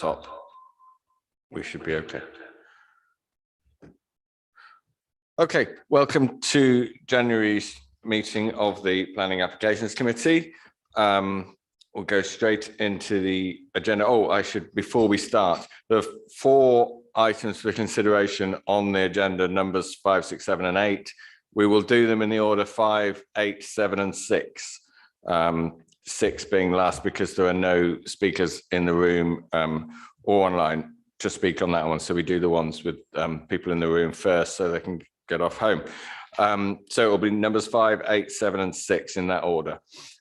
laptop, we should be okay. Okay, welcome to January's meeting of the Planning Applications Committee. We'll go straight into the agenda. Oh, before we start, there are 4 items for consideration on the agenda, numbers 5, 6, 7, and 8. We will do them in the order 5, 8, 7, and 6. 6 being last because there are no speakers in the room or online to speak on that one. So we do the ones with people in the room first so they can get off home. So it will be numbers 5, 8, 7, and 6 in that order.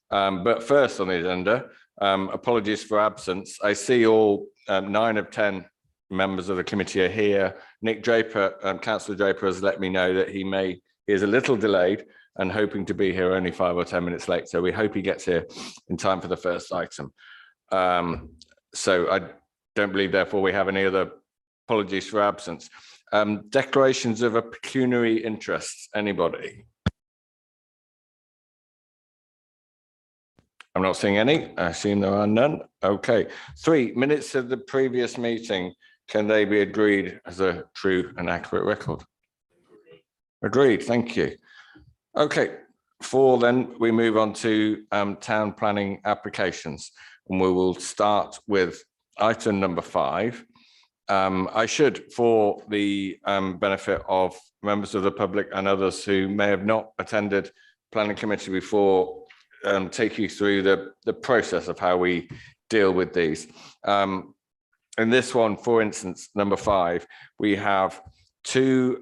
But first on the agenda, apologies for absence. I see all 9 of 10 members of the committee are here. Nick Draper, Councillor Draper, has let me know that he is a little delayed and hoping to be here only 5 or 10 minutes late. So we hope he gets here in time for the first item. So I don't believe, therefore, we have any other apologies for absence. Declarations of a pecuniary interest, anybody? I'm not seeing any. I assume there are none. Okay. 3, minutes of the previous meeting. Can they be agreed as a true and accurate record? Agreed. Thank you. Okay. 4, then we move on to town planning applications, and we will start with item number 5. I should, for the benefit of members of the public and others who may have not attended planning committee before, take you through the process of how we deal with these. In this one, for instance, number 5, we have 2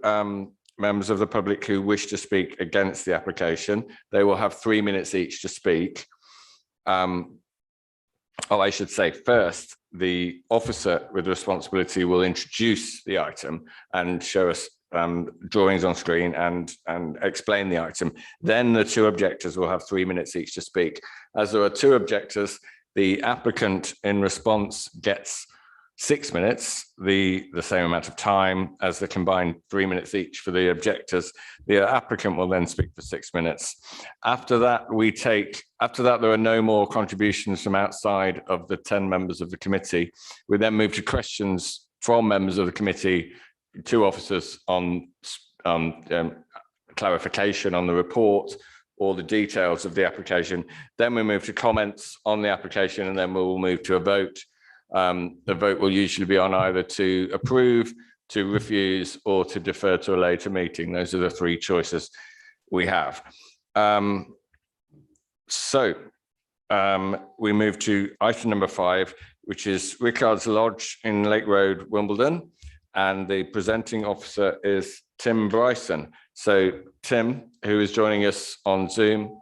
members of the public who wish to speak against the application. They will have 3 minutes each to speak. I should say first, the officer with responsibility will introduce the item and show us drawings on screen and explain the item. Then the 2 objectors will have 3 minutes each to speak. As there are 2 objectors, the applicant in response gets 6 minutes, the same amount of time as the combined 3 minutes each for the objectors. The applicant will then speak for 6 minutes. After that, there are no more contributions from outside of the 10 members of the committee. We then move to questions from members of the committee, 2 officers on clarification on the report or the details of the application. Then we move to comments on the application, and then we'll move to a vote. The vote will usually be on either to approve, to refuse, or to defer to a later meeting. Those are the 3 choices we have. We move to item number 5, which is Rickards Lodge in Lake Road, Wimbledon, and the presenting officer is Tim Bryson. So Tim, who is joining us on Zoom,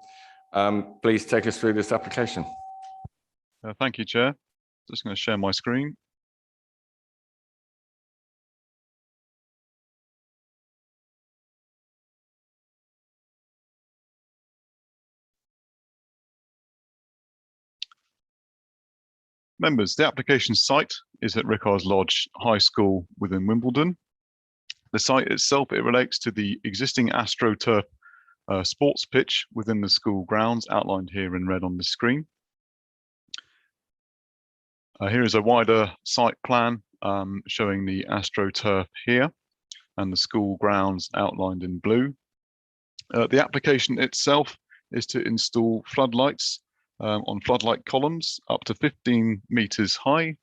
please take us through this application. Thank you, Chair. Just going to share my screen. Members, the application site is at Rickards Lodge High School within Wimbledon. The site itself, it relates to the existing AstroTurf sports pitch within the school grounds, outlined here in red on the screen. Here is a wider site plan showing the AstroTurf here and the school grounds outlined in blue. The application itself is to install floodlights on floodlight columns up to 15 meters high.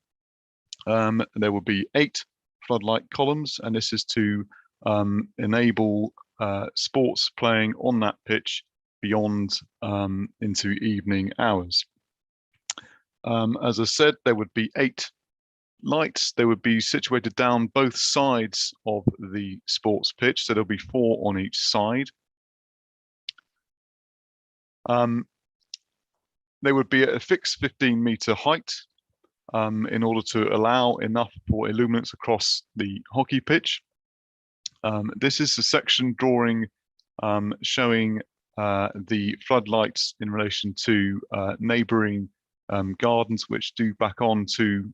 There will be 8 floodlight columns, and this is to enable sports playing on that pitch beyond into evening hours. As I said, there would be 8 lights. They would be situated down both sides of the sports pitch, so there'll be 4 on each side. They would be at a fixed 15-meter height in order to allow enough for illuminance across the hockey pitch. This is the section drawing showing the floodlights in relation to neighbouring gardens which do back onto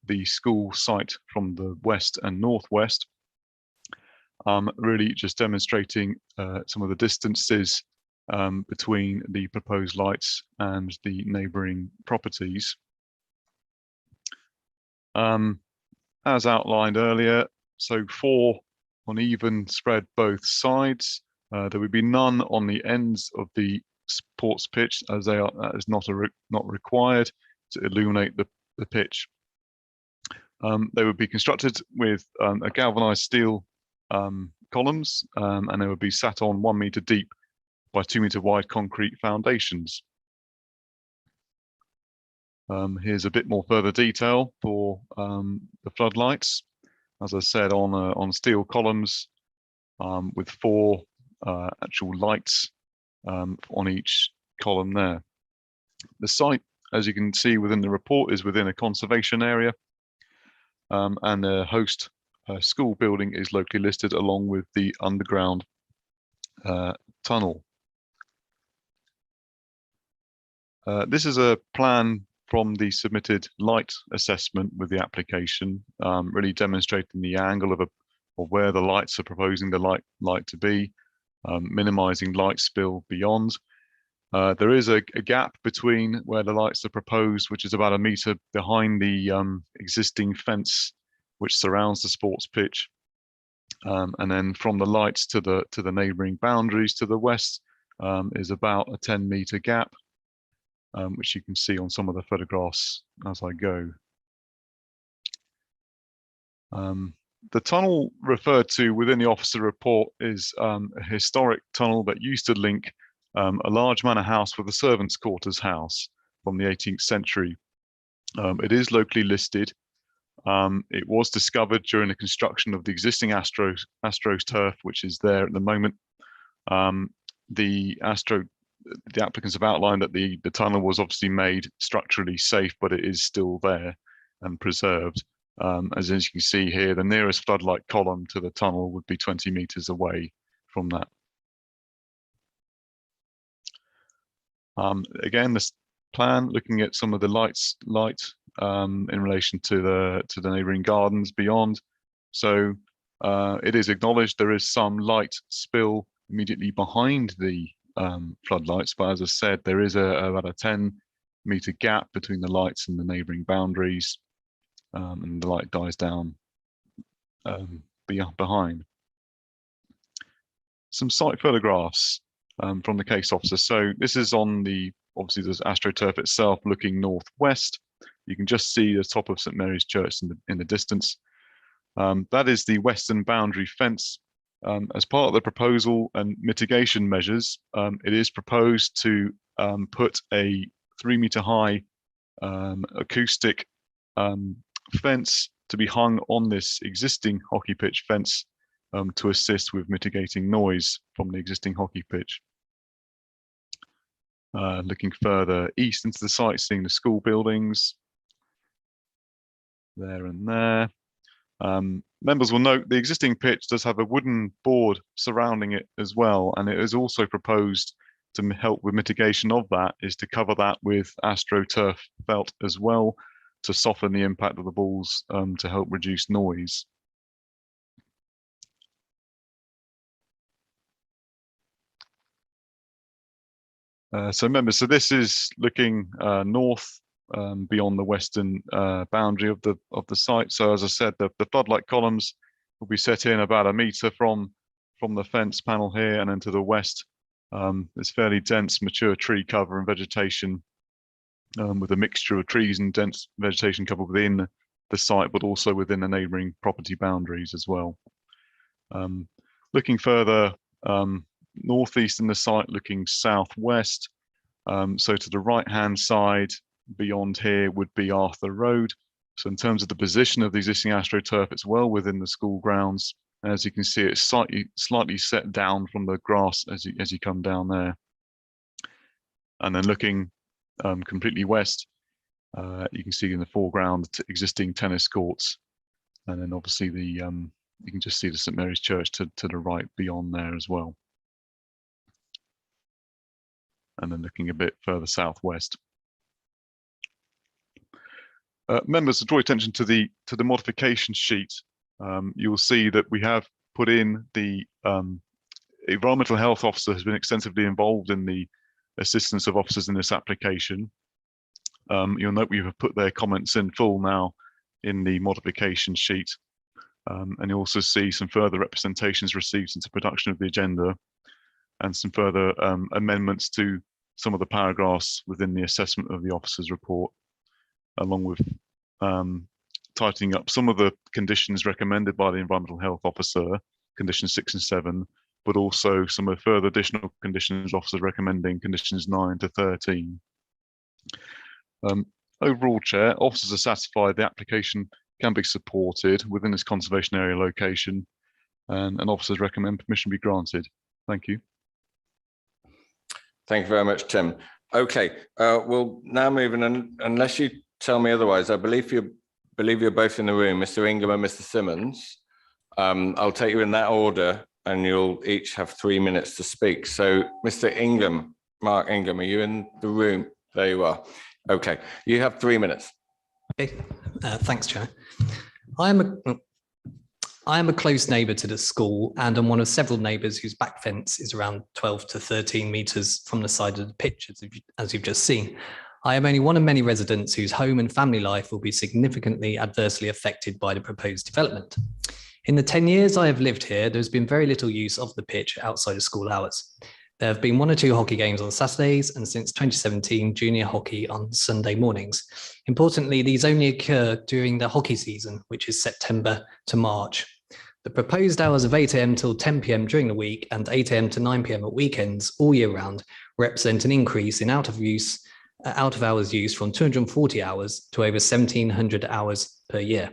the school site from the west and northwest. Really just demonstrating some of the distances between the proposed lights and the neighbouring properties. As outlined earlier, so 4 on even spread both sides. There would be none on the ends of the sports pitch, as that is not required to illuminate the pitch. They would be constructed with a galvanized steel columns, and they would be sat on 1 meter deep by 2 meter wide concrete foundations. Here's a bit more further detail for the floodlights. As I said, on steel columns with 4 actual lights on each column there. The site, as you can see within the report, is within a conservation area, and the host school building is locally listed along with the underground tunnel. This is a plan from the submitted light assessment with the application, really demonstrating the angle of where the lights are proposing the light to be, minimizing light spill beyond. There is a gap between where the lights are proposed, which is about 1 meter behind the existing fence which surrounds the sports pitch, and then from the lights to the neighbouring boundaries to the west is about a 10-meter gap, which you can see on some of the photographs as I go. The tunnel referred to within the officer report is a historic tunnel that used to link a large manor house with a servants' quarters house from the 18th century. It is locally listed. It was discovered during the construction of the existing Astros turf, which is there at the moment. The applicants have outlined that the tunnel was obviously made structurally safe, but it is still there and preserved. As you can see here, the nearest floodlight column to the tunnel would be 20 meters away from that. Again, this plan looking at some of the light in relation to the neighbouring gardens beyond. So it is acknowledged there is some light spill immediately behind the floodlights, but as I said, there is about a 10-meter gap between the lights and the neighbouring boundaries, and the light dies down behind. Some site photographs from the case officer. So this is on obviously there's AstroTurf itself looking northwest. You can just see the top of St Mary's Church in the distance. That is the western boundary fence. As part of the proposal and mitigation measures, it is proposed to put a 3-meter high acoustic fence to be hung on this existing hockey pitch fence to assist with mitigating noise from the existing hockey pitch. Looking further east into the site, seeing the school buildings there and there. Members will note the existing pitch does have a wooden board surrounding it as well, and it is also proposed to help with mitigation of that is to cover that with AstroTurf felt as well to soften the impact of the balls to help reduce noise. So members, so this is looking north beyond the western boundary of the site. So as I said, the floodlight columns will be set in about 1 meter from the fence panel here, and then to the west there's fairly dense mature tree cover and vegetation with a mixture of trees and dense vegetation cover within the site, but also within the neighbouring property boundaries as well. Looking further northeast in the site, looking southwest, so to the right hand side beyond here would be Arthur Road. So in terms of the position of the existing AstroTurf, it's well within the school grounds. And as you can see, it's slightly set down from the grass as you come down there. And then looking completely west, you can see in the foreground existing tennis courts, and then obviously you can just see the St Mary's Church to the right beyond there as well. And then looking a bit further southwest. Members, to draw attention to the modification sheet, you will see that we have put in the environmental health officer has been extensively involved in the assistance of officers in this application. You'll note we have put their comments in full now in the modification sheet. And you also see some further representations received into production of the agenda and some further amendments to some of the paragraphs within the assessment of the officer's report, along with tightening up some of the conditions recommended by the environmental health officer, conditions 6 and 7, but also some of the further additional conditions officers recommending, conditions 9 to 13. Overall, Chair, officers are satisfied the application can be supported within this conservation area location, and officers recommend permission be granted. Thank you. Thank you very much, Tim. Okay, we'll now move in, unless you tell me otherwise. I believe you're both in the room, Mr. Ingham and Mr. Simmons. I'll take you in that order, and you'll each have 3 minutes to speak. So, Mr. Ingham, Mark Ingham, are you in the room? There you are. Okay, you have 3 minutes. Okay, thanks, Chair. I am a close neighbour to the school, and I'm one of several neighbours whose back fence is around 12 to 13 metres from the side of the pitch, as you've just seen. I am only one of many residents whose home and family life will be significantly adversely affected by the proposed development. In the 10 years I have lived here, there's been very little use of the pitch outside of school hours. There have been 1 or 2 hockey games on Saturdays, and since 2017, junior hockey on Sunday mornings. Importantly, these only occur during the hockey season, which is September to March. The proposed hours of 8 AM till 10 PM during the week and 8 AM to 9 PM at weekends all year round represent an increase in out of hours use from 240 hours to over 1,700 hours per year.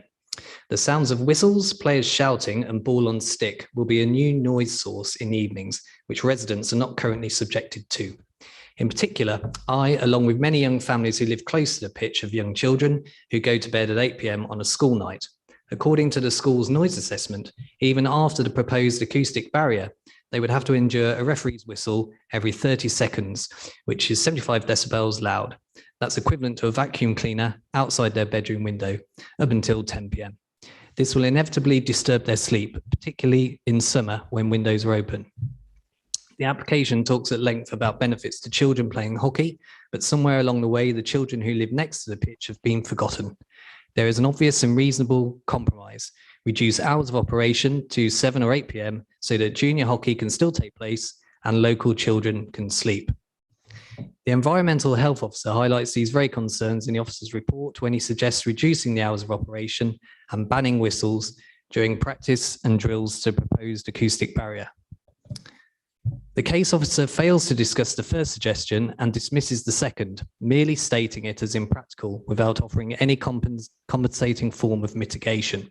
The sounds of whistles, players shouting, and ball on stick will be a new noise source in the evenings, which residents are not currently subjected to. In particular, I, along with many young families who live close to the pitch, have young children who go to bed at 8 PM on a school night. According to the school's noise assessment, even after the proposed acoustic barrier, they would have to endure a referee's whistle every 30 seconds, which is 75 decibels loud. That's equivalent to a vacuum cleaner outside their bedroom window up until 10 PM. This will inevitably disturb their sleep, particularly in summer when windows are open. The application talks at length about benefits to children playing hockey, but somewhere along the way, the children who live next to the pitch have been forgotten. There is an obvious and reasonable compromise. Reduce hours of operation to 7 or 8 PM so that junior hockey can still take place and local children can sleep. The environmental health officer highlights these very concerns in the officer's report when he suggests reducing the hours of operation and banning whistles during practice and drills to proposed acoustic barrier. The case officer fails to discuss the first suggestion and dismisses the second, merely stating it as impractical without offering any compensating form of mitigation.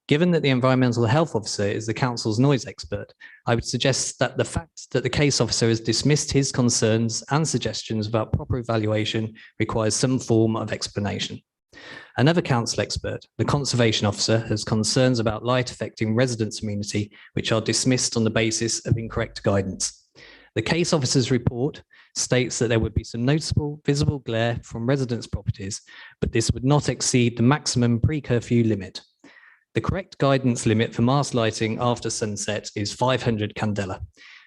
Given that the environmental health officer is the council's noise expert, I would suggest that the fact that the case officer has dismissed his concerns and suggestions about proper evaluation requires some form of explanation. Another council expert, the conservation officer, has concerns about light affecting residents' amenity, which are dismissed on the basis of incorrect guidance. The case officer's report states that there would be some noticeable visible glare from residents' properties, but this would not exceed the maximum pre-curfew limit. The correct guidance limit for mast lighting after sunset is 500 candela,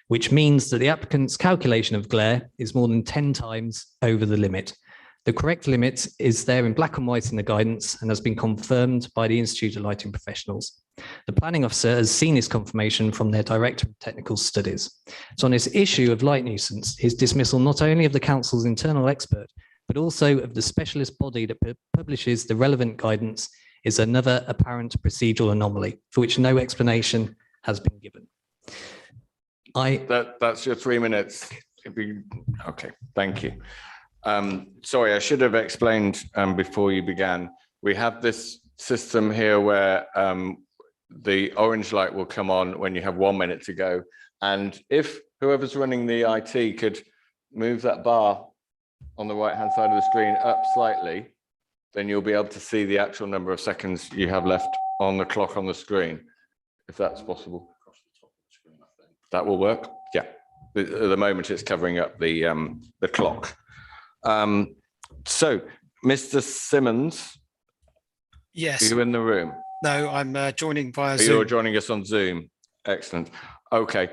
which means that the applicant's calculation of glare is more than 10 times over the limit. The correct limit is there in black and white in the guidance and has been confirmed by the Institute of Lighting Professionals. The planning officer has seen this confirmation from their Director of Technical Studies. So on this issue of light nuisance, his dismissal not only of the council's internal expert, but also of the specialist body that publishes the relevant guidance is another apparent procedural anomaly for which no explanation has been given. That's your 3 minutes. Okay, thank you. Sorry, I should have explained before you began. We have this system here where the orange light will come on when you have 1 minute to go. And if whoever's running the IT could move that bar on the right-hand side of the screen up slightly, then you'll be able to see the actual number of seconds you have left on the clock on the screen, if that's possible. That will work? Yeah. At the moment, it's covering up the clock. So, Mr. Simmons, yes. Are you in the room? No, I'm joining via Zoom. You're joining us on Zoom. Excellent. Okay.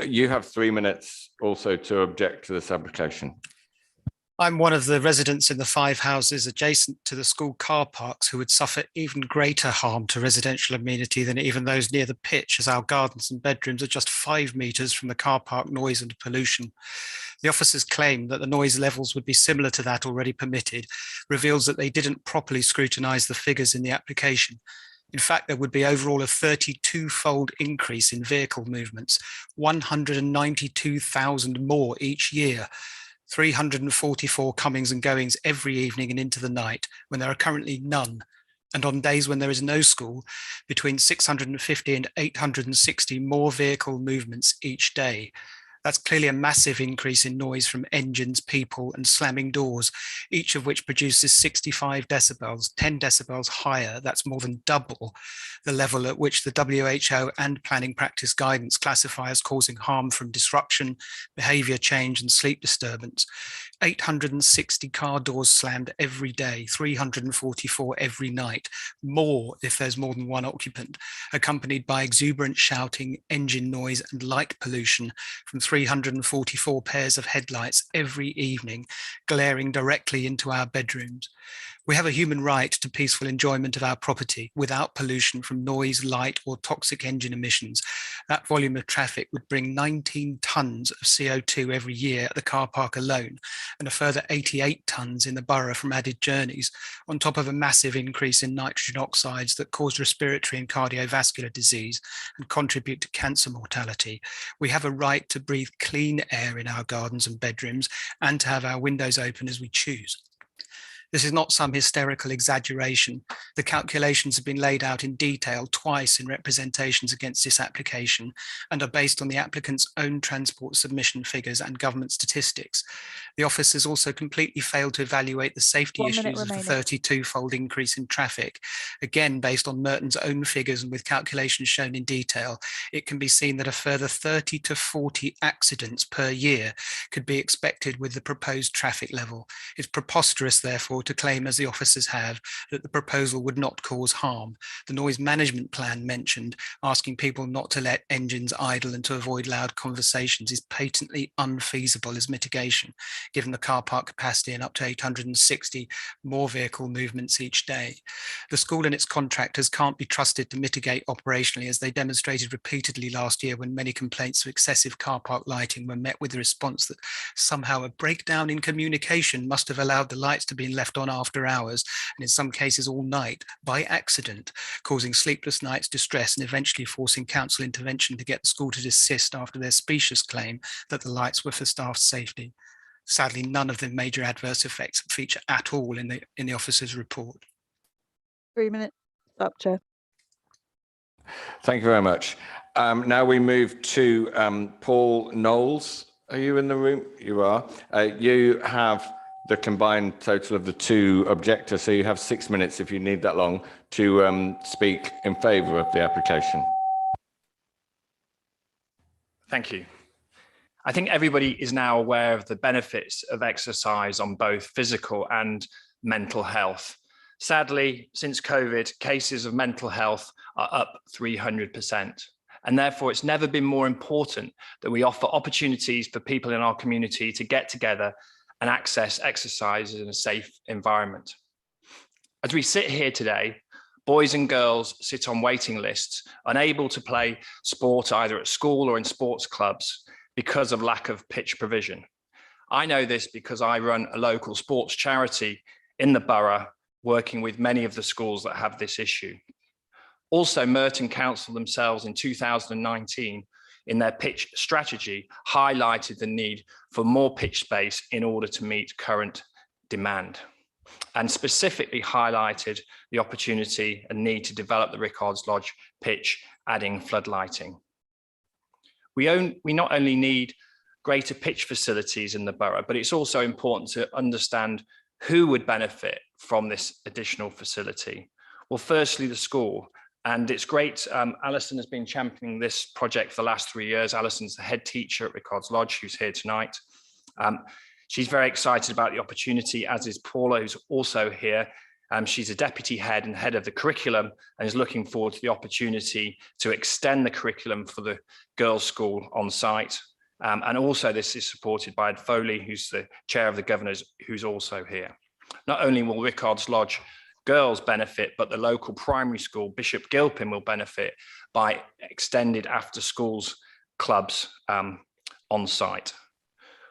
You have 3 minutes also to object to this application. I'm one of the residents in the 5 houses adjacent to the school car parks who would suffer even greater harm to residential amenity than even those near the pitch, as our gardens and bedrooms are just 5 metres from the car park noise and pollution. The officers claim that the noise levels would be similar to that already permitted, reveals that they didn't properly scrutinise the figures in the application. In fact, there would be overall a 32-fold increase in vehicle movements, 192,000 more each year. 344 comings and goings every evening and into the night when there are currently none. And on days when there is no school, between 650 and 860 more vehicle movements each day. That's clearly a massive increase in noise from engines, people, and slamming doors, each of which produces 65 decibels, 10 decibels higher. That's more than double the level at which the WHO and planning practice guidance classify as causing harm from disruption, behavior change, and sleep disturbance. 860 car doors slammed every day, 344 every night, more if there's more than one occupant, accompanied by exuberant shouting, engine noise, and light pollution from 344 pairs of headlights every evening, glaring directly into our bedrooms. We have a human right to peaceful enjoyment of our property without pollution from noise, light, or toxic engine emissions. That volume of traffic would bring 19 tonnes of CO2 every year at the car park alone, and a further 88 tonnes in the borough from added journeys, on top of a massive increase in nitrogen oxides that cause respiratory and cardiovascular disease and contribute to cancer mortality. We have a right to breathe clean air in our gardens and bedrooms and to have our windows open as we choose. This is not some hysterical exaggeration. The calculations have been laid out in detail twice in representations against this application and are based on the applicant's own transport submission figures and government statistics. The office has also completely failed to evaluate the safety issues of the 32-fold increase in traffic. Again, based on Merton's own figures and with calculations shown in detail, it can be seen that a further 30 to 40 accidents per year could be expected with the proposed traffic level. It's preposterous, therefore, to claim, as the officers have, that the proposal would not cause harm. The noise management plan mentioned, asking people not to let engines idle and to avoid loud conversations, is patently unfeasible as mitigation, given the car park capacity and up to 860 more vehicle movements each day. The school and its contractors can't be trusted to mitigate operationally, as they demonstrated repeatedly last year when many complaints of excessive car park lighting were met with the response that somehow a breakdown in communication must have allowed the lights to be left on after hours, and in some cases all night, by accident, causing sleepless nights, distress, and eventually forcing council intervention to get the school to desist after their specious claim that the lights were for staff safety. Sadly, none of the major adverse effects feature at all in the officer's report. 3 minutes up, Chair. Thank you very much. Now we move to Paul Knowles. Are you in the room? You are. You have the combined total of the two objectors, so you have 6 minutes, if you need that long, to speak in favour of the application. Thank you. I think everybody is now aware of the benefits of exercise on both physical and mental health. Sadly, since COVID, cases of mental health are up 300%. And therefore, it's never been more important that we offer opportunities for people in our community to get together and access exercise in a safe environment. As we sit here today, boys and girls sit on waiting lists, unable to play sport either at school or in sports clubs because of lack of pitch provision. I know this because I run a local sports charity in the borough, working with many of the schools that have this issue. Also, Merton Council themselves in 2019, in their pitch strategy, highlighted the need for more pitch space in order to meet current demand, and specifically highlighted the opportunity and need to develop the Rickards Lodge pitch, adding floodlighting. We not only need greater pitch facilities in the borough, but it's also important to understand who would benefit from this additional facility. Well, firstly, the school. And it's great, Alison has been championing this project for the last 3 years. Alison's the head teacher at Rickards Lodge, who's here tonight. She's very excited about the opportunity, as is Paula, who's also here. She's a deputy head and head of the curriculum and is looking forward to the opportunity to extend the curriculum for the girls' school on site. And also this is supported by Ed Foley, who's the chair of the governors, who's also here. Not only will Rickards Lodge girls benefit, but the local primary school, Bishop Gilpin, will benefit by extended after schools clubs on site.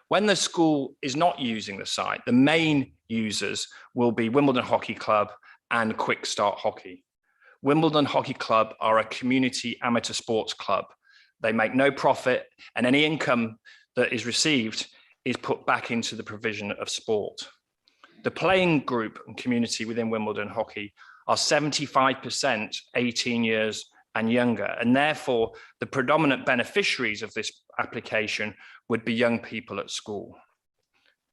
When the school is not using the site, the main users will be Wimbledon Hockey Club and Quick Start Hockey. Wimbledon Hockey Club are a community amateur sports club. They make no profit, and any income that is received is put back into the provision of sport. The playing group and community within Wimbledon Hockey are 75% 18 years and younger, and therefore the predominant beneficiaries of this application would be young people at school.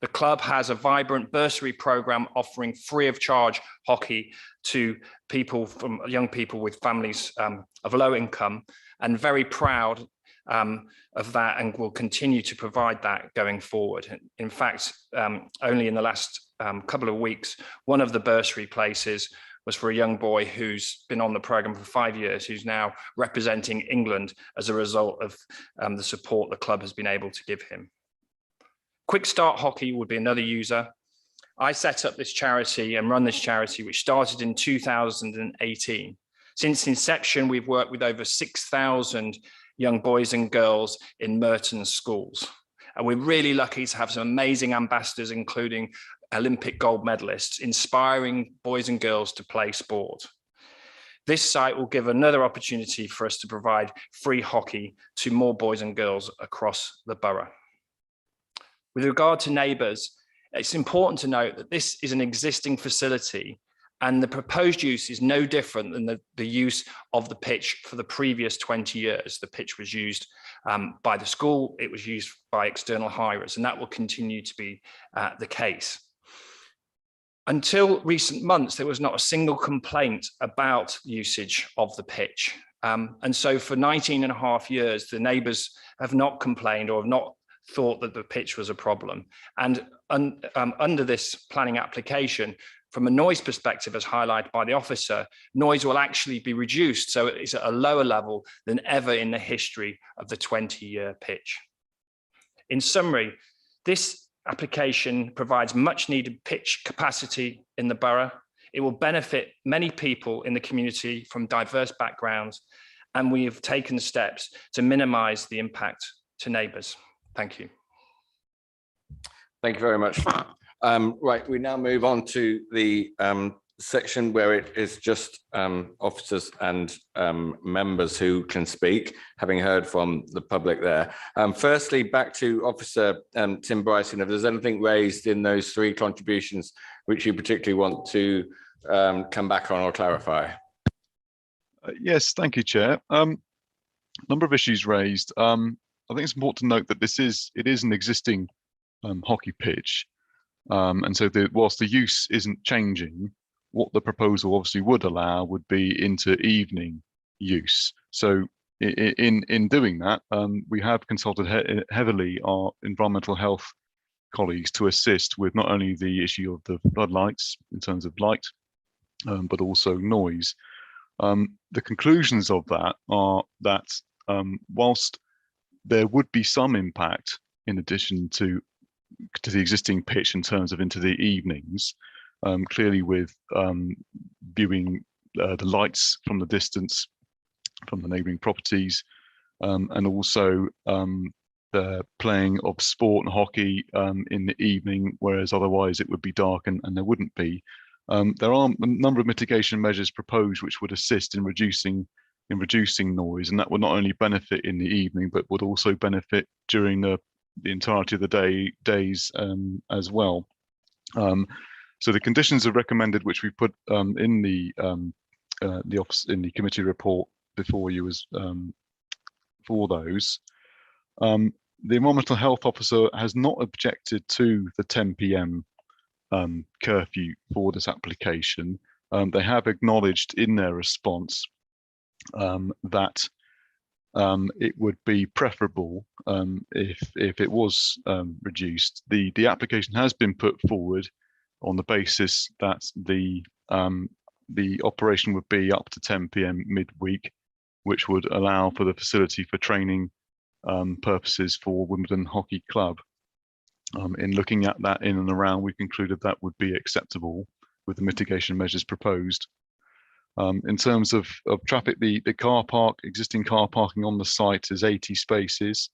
The club has a vibrant bursary program offering free of charge hockey to young people with families of low income, and very proud of that, and will continue to provide that going forward. In fact, only in the last couple of weeks, one of the bursary places was for a young boy who's been on the program for 5 years, who's now representing England as a result of the support the club has been able to give him. Quick Start Hockey would be another user. I set up this charity and run this charity, which started in 2018. Since inception, we've worked with over 6,000 young boys and girls in Merton schools. And we're really lucky to have some amazing ambassadors, including Olympic gold medalists, inspiring boys and girls to play sport. This site will give another opportunity for us to provide free hockey to more boys and girls across the borough. With regard to neighbours, it's important to note that this is an existing facility, and the proposed use is no different than the use of the pitch for the previous 20 years. The pitch was used by the school, it was used by external hirers, and that will continue to be the case. Until recent months, there was not a single complaint about usage of the pitch. And so for 19 and a half years, the neighbours have not complained or have not thought that the pitch was a problem. And under this planning application, from a noise perspective, as highlighted by the officer, noise will actually be reduced. So it's at a lower level than ever in the history of the 20-year pitch. In summary, this application provides much needed pitch capacity in the borough. It will benefit many people in the community from diverse backgrounds, and we have taken steps to minimise the impact to neighbours. Thank you. Thank you very much. Right, we now move on to the section where it is just officers and members who can speak, having heard from the public there. Firstly, back to Officer Tim Bryson, if there's anything raised in those three contributions which you particularly want to come back on or clarify. Yes, thank you, Chair. Number of issues raised. I think it's important to note that it is an existing hockey pitch. And so whilst the use isn't changing, what the proposal obviously would allow would be into evening use. So in doing that, we have consulted heavily our environmental health colleagues to assist with not only the issue of the floodlights in terms of light, but also noise. The conclusions of that are that whilst there would be some impact in addition to the existing pitch in terms of into the evenings, clearly with viewing the lights from the distance from the neighbouring properties, and also the playing of sport and hockey in the evening, whereas otherwise it would be dark and there wouldn't be. There are a number of mitigation measures proposed which would assist in reducing noise, and that would not only benefit in the evening but would also benefit during the entirety of the days as well. So the conditions are recommended, which we put in the office in the committee report before you as for those. The environmental health officer has not objected to the 10 p.m. Curfew for this application. They have acknowledged in their response that it would be preferable if it was reduced. The application has been put forward on the basis that the operation would be up to 10 p.m. midweek, which would allow for the facility for training purposes for Wimbledon Hockey Club. In looking at that in and around, we concluded that would be acceptable with the mitigation measures proposed. In terms of traffic, the car park, existing car parking on the site is 80 spaces.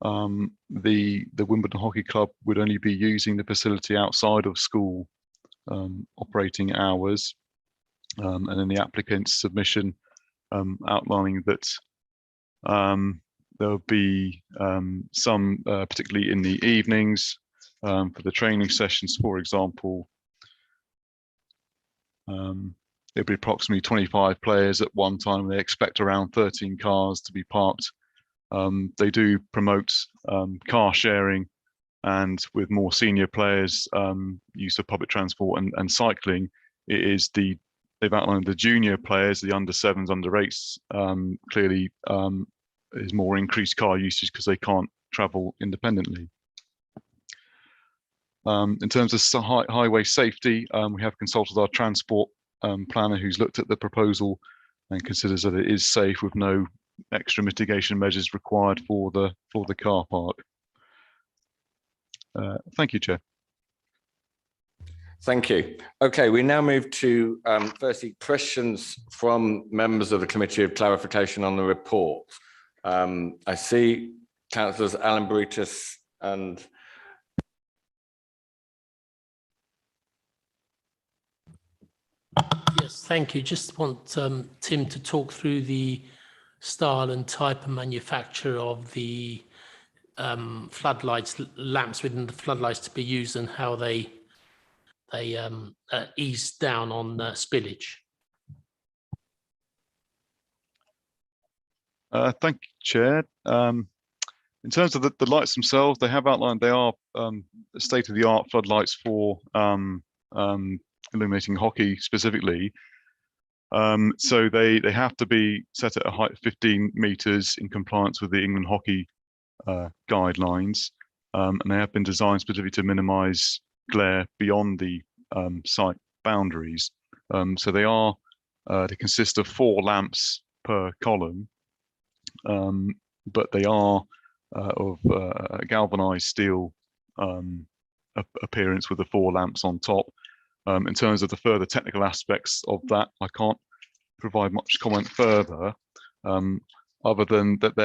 The Wimbledon Hockey Club would only be using the facility outside of school operating hours. And in the applicant's submission outlining that there'll be some, particularly in the evenings, for the training sessions, for example, there'll be approximately 25 players at one time. They expect around 13 cars to be parked. They do promote car sharing, and with more senior players, use of public transport and cycling. They've outlined the junior players, the under 7s, under 8s, clearly is more increased car usage because they can't travel independently. In terms of highway safety, we have consulted our transport planner, who's looked at the proposal and considers that it is safe with no extra mitigation measures required for the car park. Thank you, Chair. Thank you. Okay, we now move to firstly questions from members of the Committee of Clarification on the report. I see Councillors Alan Brutus and yes, thank you. Just want Tim to talk through the style and type of manufacture of the floodlights, lamps within the floodlights to be used, and how they ease down on spillage. Thank you, Chair. In terms of the lights themselves, they have outlined they are state-of-the-art floodlights for illuminating hockey specifically. So they have to be set at a height of 15 meters in compliance with the England hockey guidelines, and they have been designed specifically to minimize glare beyond the site boundaries. So they consist of 4 lamps per column, but they are of galvanized steel appearance with the 4 lamps on top. In terms of the further technical aspects of that, I can't provide much comment further, other than that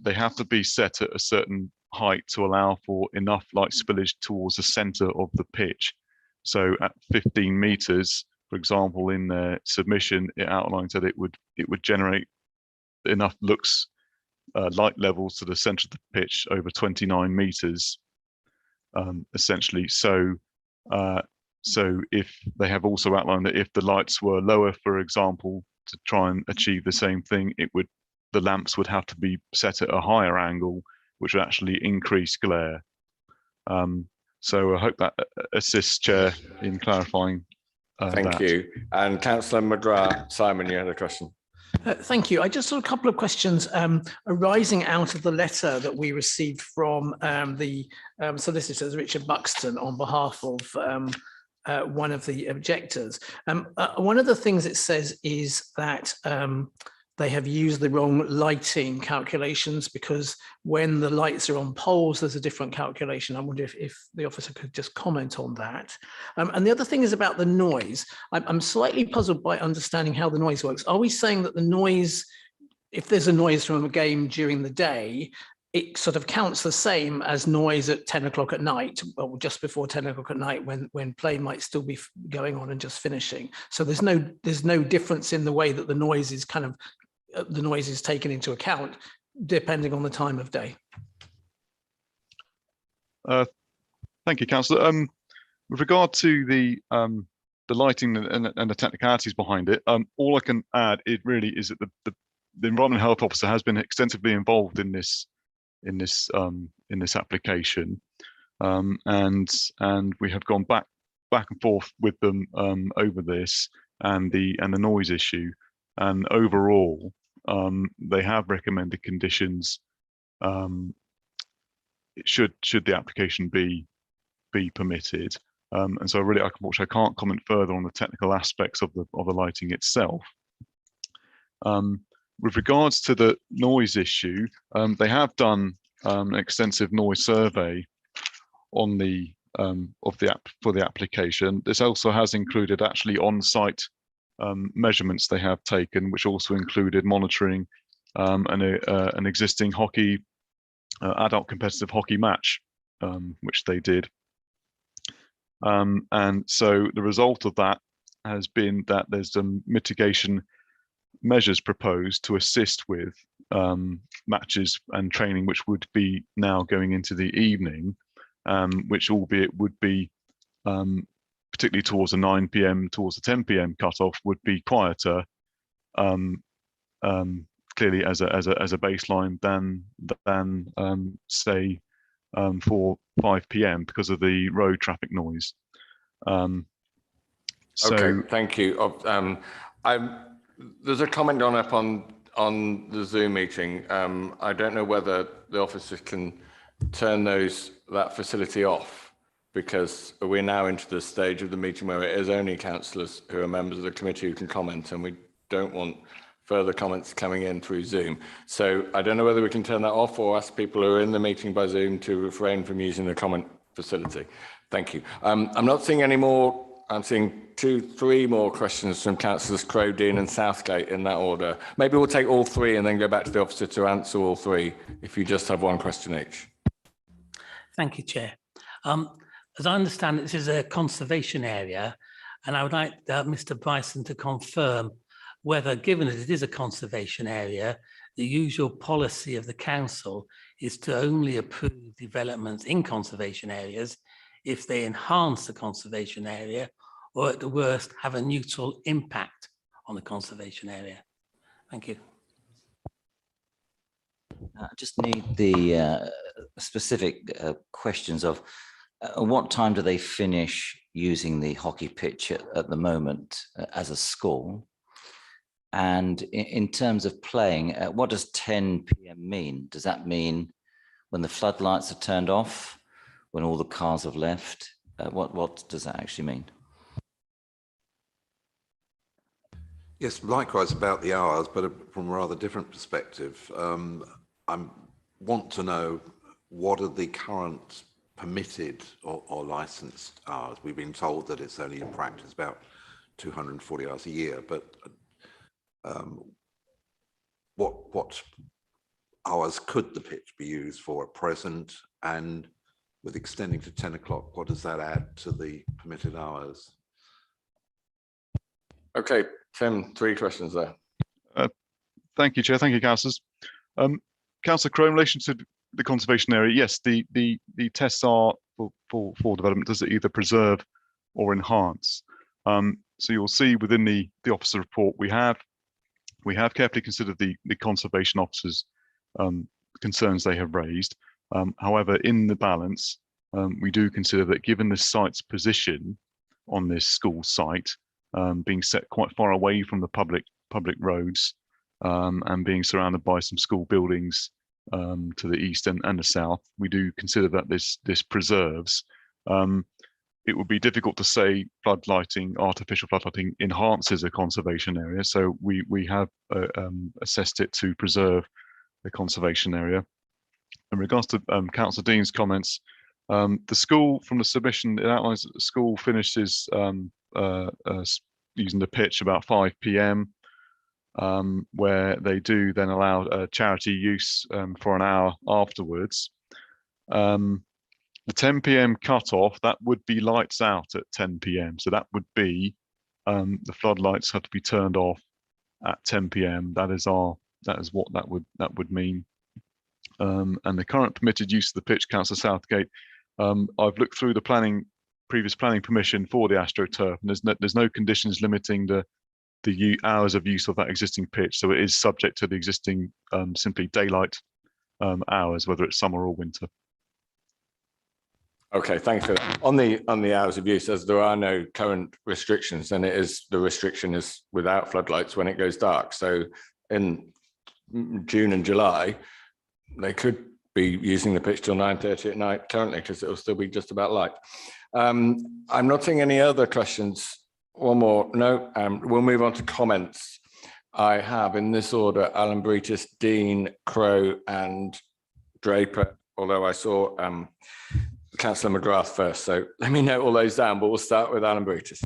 they have to be set at a certain height to allow for enough light spillage towards the center of the pitch. So at 15 meters, for example, in their submission, it outlines that it would generate enough light levels to the center of the pitch over 29 meters, essentially. So if they have also outlined that if the lights were lower, for example, to try and achieve the same thing, the lamps would have to be set at a higher angle, which would actually increase glare. So I hope that assists, Chair, in clarifying thank you. And Councillor McGrath, Simon, you had a question. Thank you. I just saw a couple of questions arising out of the letter that we received from the solicitors, Richard Buxton, on behalf of one of the objectors. One of the things it says is that they have used the wrong lighting calculations, because when the lights are on poles, there's a different calculation. I wonder if the officer could just comment on that. And the other thing is about the noise. I'm slightly puzzled by understanding how the noise works. Are we saying that the noise, if there's a noise from a game during the day, it sort of counts the same as noise at 10 o'clock at night, or just before 10 o'clock at night, when play might still be going on and just finishing? So there's no difference in the way that the noise is taken into account depending on the time of day. Thank you, Councillor. With regard to the lighting and the technicalities behind it, all I can add, it really is that the Environment Health Officer has been extensively involved in this application, and we have gone back and forth with them over this and the noise issue, and overall they have recommended conditions should the application be permitted, and so really unfortunately I can't comment further on the technical aspects of the lighting itself. With regards to the noise issue, they have done an extensive noise survey on the for the application. This also has included actually on-site measurements they have taken, which also included monitoring an existing hockey adult competitive hockey match, which they did. And so the result of that has been that there's some mitigation measures proposed to assist with matches and training, which would be now going into the evening, which albeit would be particularly towards the 9 p.m. towards the 10 p.m. cutoff would be quieter, clearly as a baseline than say for 5 p.m. because of the road traffic noise. Okay, thank you. There's a comment gone up on the Zoom meeting. I don't know whether the officers can turn that facility off, because we're now into the stage of the meeting where it is only councillors who are members of the committee who can comment, and we don't want further comments coming in through Zoom. So I don't know whether we can turn that off or ask people who are in the meeting by Zoom to refrain from using the comment facility. Thank you. I'm not seeing any more. I'm seeing 3 more questions from Councillors Crowe, Dean and Southgate in that order. Maybe we'll take all 3 and then go back to the officer to answer all 3 if you just have 1 question each. Thank you, Chair. As I understand it, this is a conservation area, and I would like Mr. Bryson to confirm whether, given that it is a conservation area, the usual policy of the council is to only approve developments in conservation areas if they enhance the conservation area, or at the worst have a neutral impact on the conservation area. Thank you. I just need the specific questions of what time do they finish using the hockey pitch at the moment as a school? And in terms of playing, what does 10 p.m. mean? Does that mean when the floodlights are turned off, when all the cars have left? What does that actually mean? Yes, likewise about the hours, but from a rather different perspective. I want to know, what are the current permitted or licensed hours? We've been told that it's only in practice about 240 hours a year, but what hours could the pitch be used for at present? And with extending to 10 o'clock, what does that add to the permitted hours? Okay, Tim, 3 questions there. Thank you, Chair. Thank you, councillors. Councillor Crowe, in relation to the conservation area, yes, the tests are for development. Does it either preserve or enhance? So you'll see within the officer report, we have carefully considered the conservation officers' concerns they have raised. However, in the balance, we do consider that given the site's position on this school site, being set quite far away from the public roads, and being surrounded by some school buildings to the east and the south, we do consider that this preserves. It would be difficult to say artificial floodlighting enhances a conservation area, so we have assessed it to preserve the conservation area. In regards to Councillor Dean's comments, the school, from the submission, it outlines that the school finishes using the pitch about 5 p.m, where they do then allow charity use for an hour afterwards. The 10 p.m. cutoff, that would be lights out at 10 p.m. So that would be the floodlights have to be turned off at 10 p.m. That is what that would mean. And the current permitted use of the pitch, Councillor Southgate, I've looked through the previous planning permission for the AstroTurf, and there's no conditions limiting the hours of use of that existing pitch. So it is subject to the existing simply daylight hours, whether it's summer or winter. Okay, thanks for that. On the hours of use, as there are no current restrictions, then the restriction is without floodlights when it goes dark. So in June and July, they could be using the pitch till 9:30 at night currently, because it will still be just about light. I'm not seeing any other questions. One more, no. We'll move on to comments. I have in this order Alan Bretis, Dean, Crow and Draper, although I saw Councillor McGrath first. So let me note all those down, but we'll start with Alan Bretis.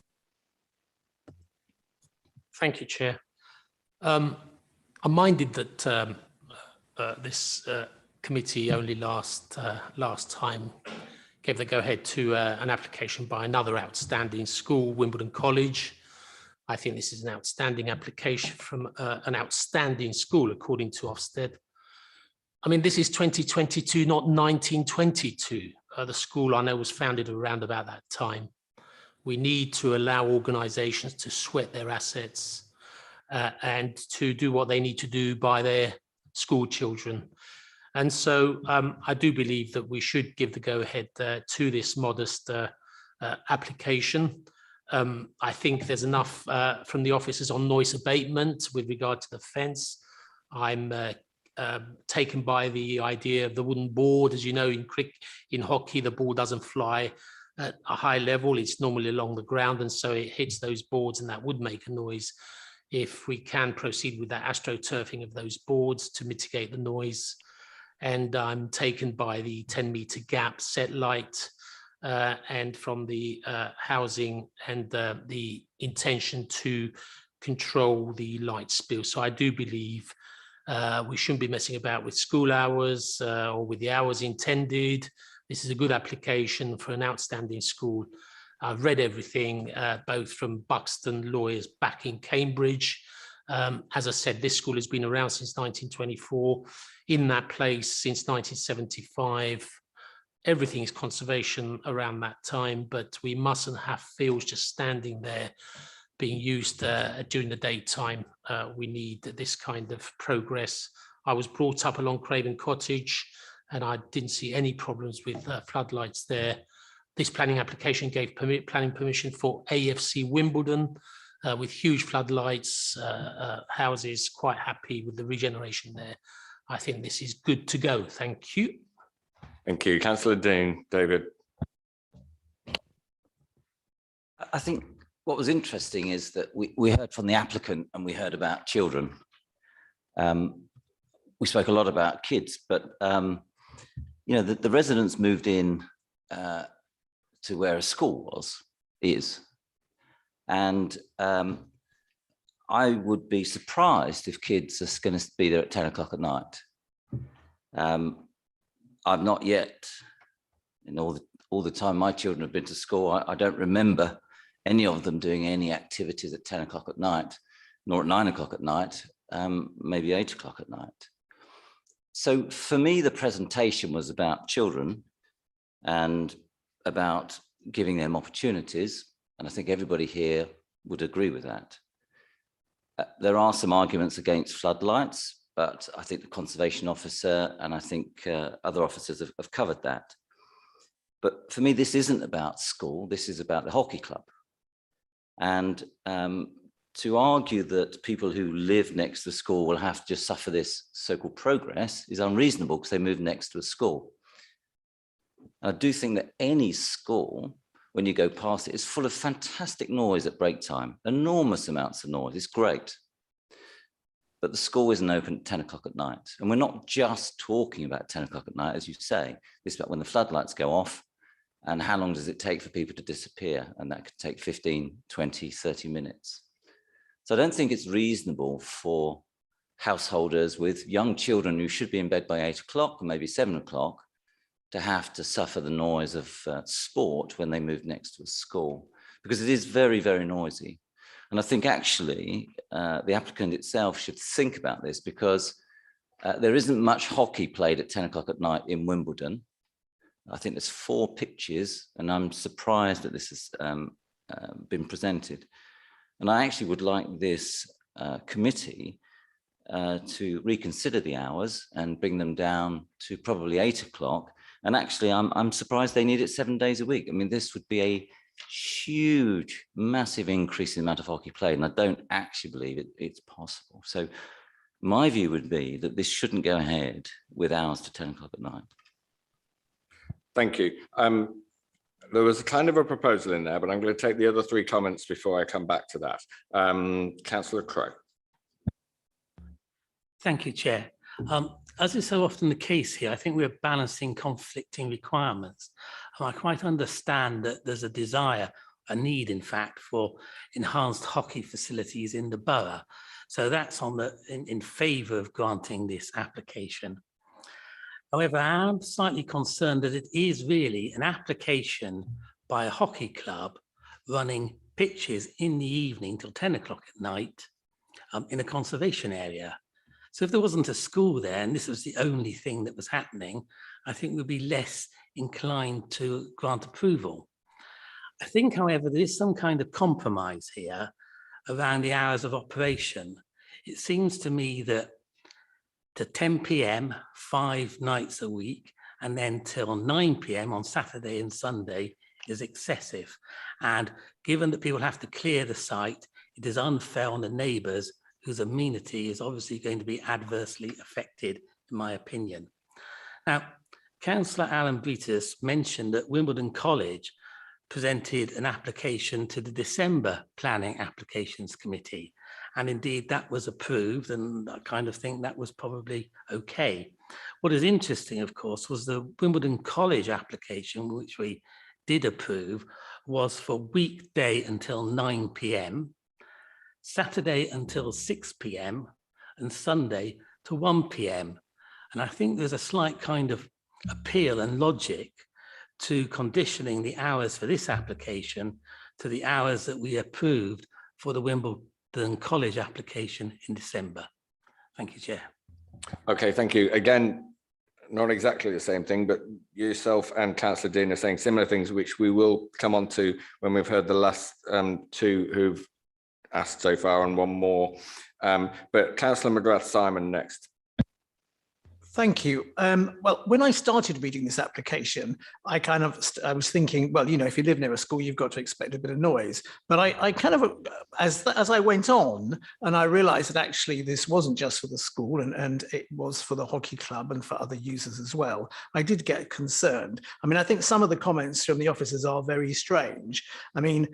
Thank you, Chair. I'm minded that this committee only last time gave the go-ahead to an application by another outstanding school, Wimbledon College. I think this is an outstanding application from an outstanding school, according to Ofsted. I mean, this is 2022, not 1922. The school I know was founded around about that time. We need to allow organisations to sweat their assets and to do what they need to do by their school children. And so I do believe that we should give the go-ahead to this modest application. I think there's enough from the officers on noise abatement with regard to the fence. I'm taken by the idea of the wooden board. As you know, in hockey, the ball doesn't fly at a high level. It's normally along the ground, and so it hits those boards, and that would make a noise. If we can proceed with that astroturfing of those boards to mitigate the noise. And I'm taken by the 10-metre gap set light and from the housing and the intention to control the light spill. So I do believe we shouldn't be messing about with school hours or with the hours intended. This is a good application for an outstanding school. I've read everything, both from Buxton lawyers back in Cambridge. As I said, this school has been around since 1924, in that place since 1975. Everything is conservation around that time, but we mustn't have fields just standing there being used during the daytime. We need this kind of progress. I was brought up along Craven Cottage and I didn't see any problems with floodlights there. This planning application gave planning permission for AFC Wimbledon with huge floodlights, houses, quite happy with the regeneration there. I think this is good to go. Thank you. Thank you. Councillor Dean, David. I think what was interesting is that we heard from the applicant and we heard about children. We spoke a lot about kids, but you know, the residents moved in to where a school is. And I would be surprised if kids are going to be there at 10 o'clock at night. I've not yet, in all the time my children have been to school, I don't remember any of them doing any activities at 10 o'clock at night, nor at 9 o'clock at night, maybe 8 o'clock at night. So for me, the presentation was about children and about giving them opportunities. And I think everybody here would agree with that. There are some arguments against floodlights, but I think the conservation officer and I think other officers have covered that. But for me, this isn't about school. This is about the hockey club. And to argue that people who live next to the school will have to just suffer this so-called progress is unreasonable because they move next to a school. I do think that any school, when you go past it, is full of fantastic noise at break time, enormous amounts of noise. It's great. But the school isn't open at 10 o'clock at night. And we're not just talking about 10 o'clock at night, as you say. It's about when the floodlights go off and how long does it take for people to disappear? And that could take 15, 20, 30 minutes. So I don't think it's reasonable for householders with young children who should be in bed by 8 o'clock or maybe 7 o'clock to have to suffer the noise of sport when they move next to a school, because it is very, very noisy. And I think actually the applicant itself should think about this, because there isn't much hockey played at 10 o'clock at night in Wimbledon. I think there's 4 pitches, and I'm surprised that this has been presented. And I actually would like this committee to reconsider the hours and bring them down to probably 8 o'clock. And actually, I'm surprised they need it 7 days a week. I mean, this would be a huge, massive increase in the amount of hockey played, and I don't actually believe it's possible. So my view would be that this shouldn't go ahead with hours to 10 o'clock at night. Thank you. There was a kind of a proposal in there, but I'm going to take the other 3 comments before I come back to that. Councillor Crow. Thank you, Chair. As is so often the case here, I think we're balancing conflicting requirements. And I quite understand that there's a desire, a need, in fact, for enhanced hockey facilities in the borough. So that's on the in favour of granting this application. However, I'm slightly concerned that it is really an application by a hockey club running pitches in the evening till 10 o'clock at night in a conservation area. So if there wasn't a school there and this was the only thing that was happening, I think we'd be less inclined to grant approval. I think, however, there is some kind of compromise here around the hours of operation. It seems to me that to 10 p.m. 5 nights a week and then till 9 p.m. on Saturday and Sunday is excessive. And given that people have to clear the site, it is unfair on the neighbours whose amenity is obviously going to be adversely affected, in my opinion. Now, Councillor Alan Britus mentioned that Wimbledon College presented an application to the December Planning Applications Committee. And indeed, that was approved, and I kind of think that was probably okay. What is interesting, of course, was the Wimbledon College application, which we did approve, was for weekday until 9 p.m, Saturday until 6 p.m, and Sunday to 1 p.m. And I think there's a slight kind of appeal and logic to conditioning the hours for this application to the hours that we approved for the Wimbledon College application in December. Thank you, Chair. Okay, thank you. Again, not exactly the same thing, but yourself and Councillor Dean are saying similar things, which we will come on to when we've heard the last two who've asked so far and one more. But Councillor McGrath Simon next. Thank you. Well, when I started reading this application, I was thinking, well, you know, if you live near a school, you've got to expect a bit of noise. But I kind of, as I went on, and I realised that actually this wasn't just for the school, and it was for the hockey club and for other users as well, I did get concerned. I mean, I think some of the comments from the officers are very strange. I mean,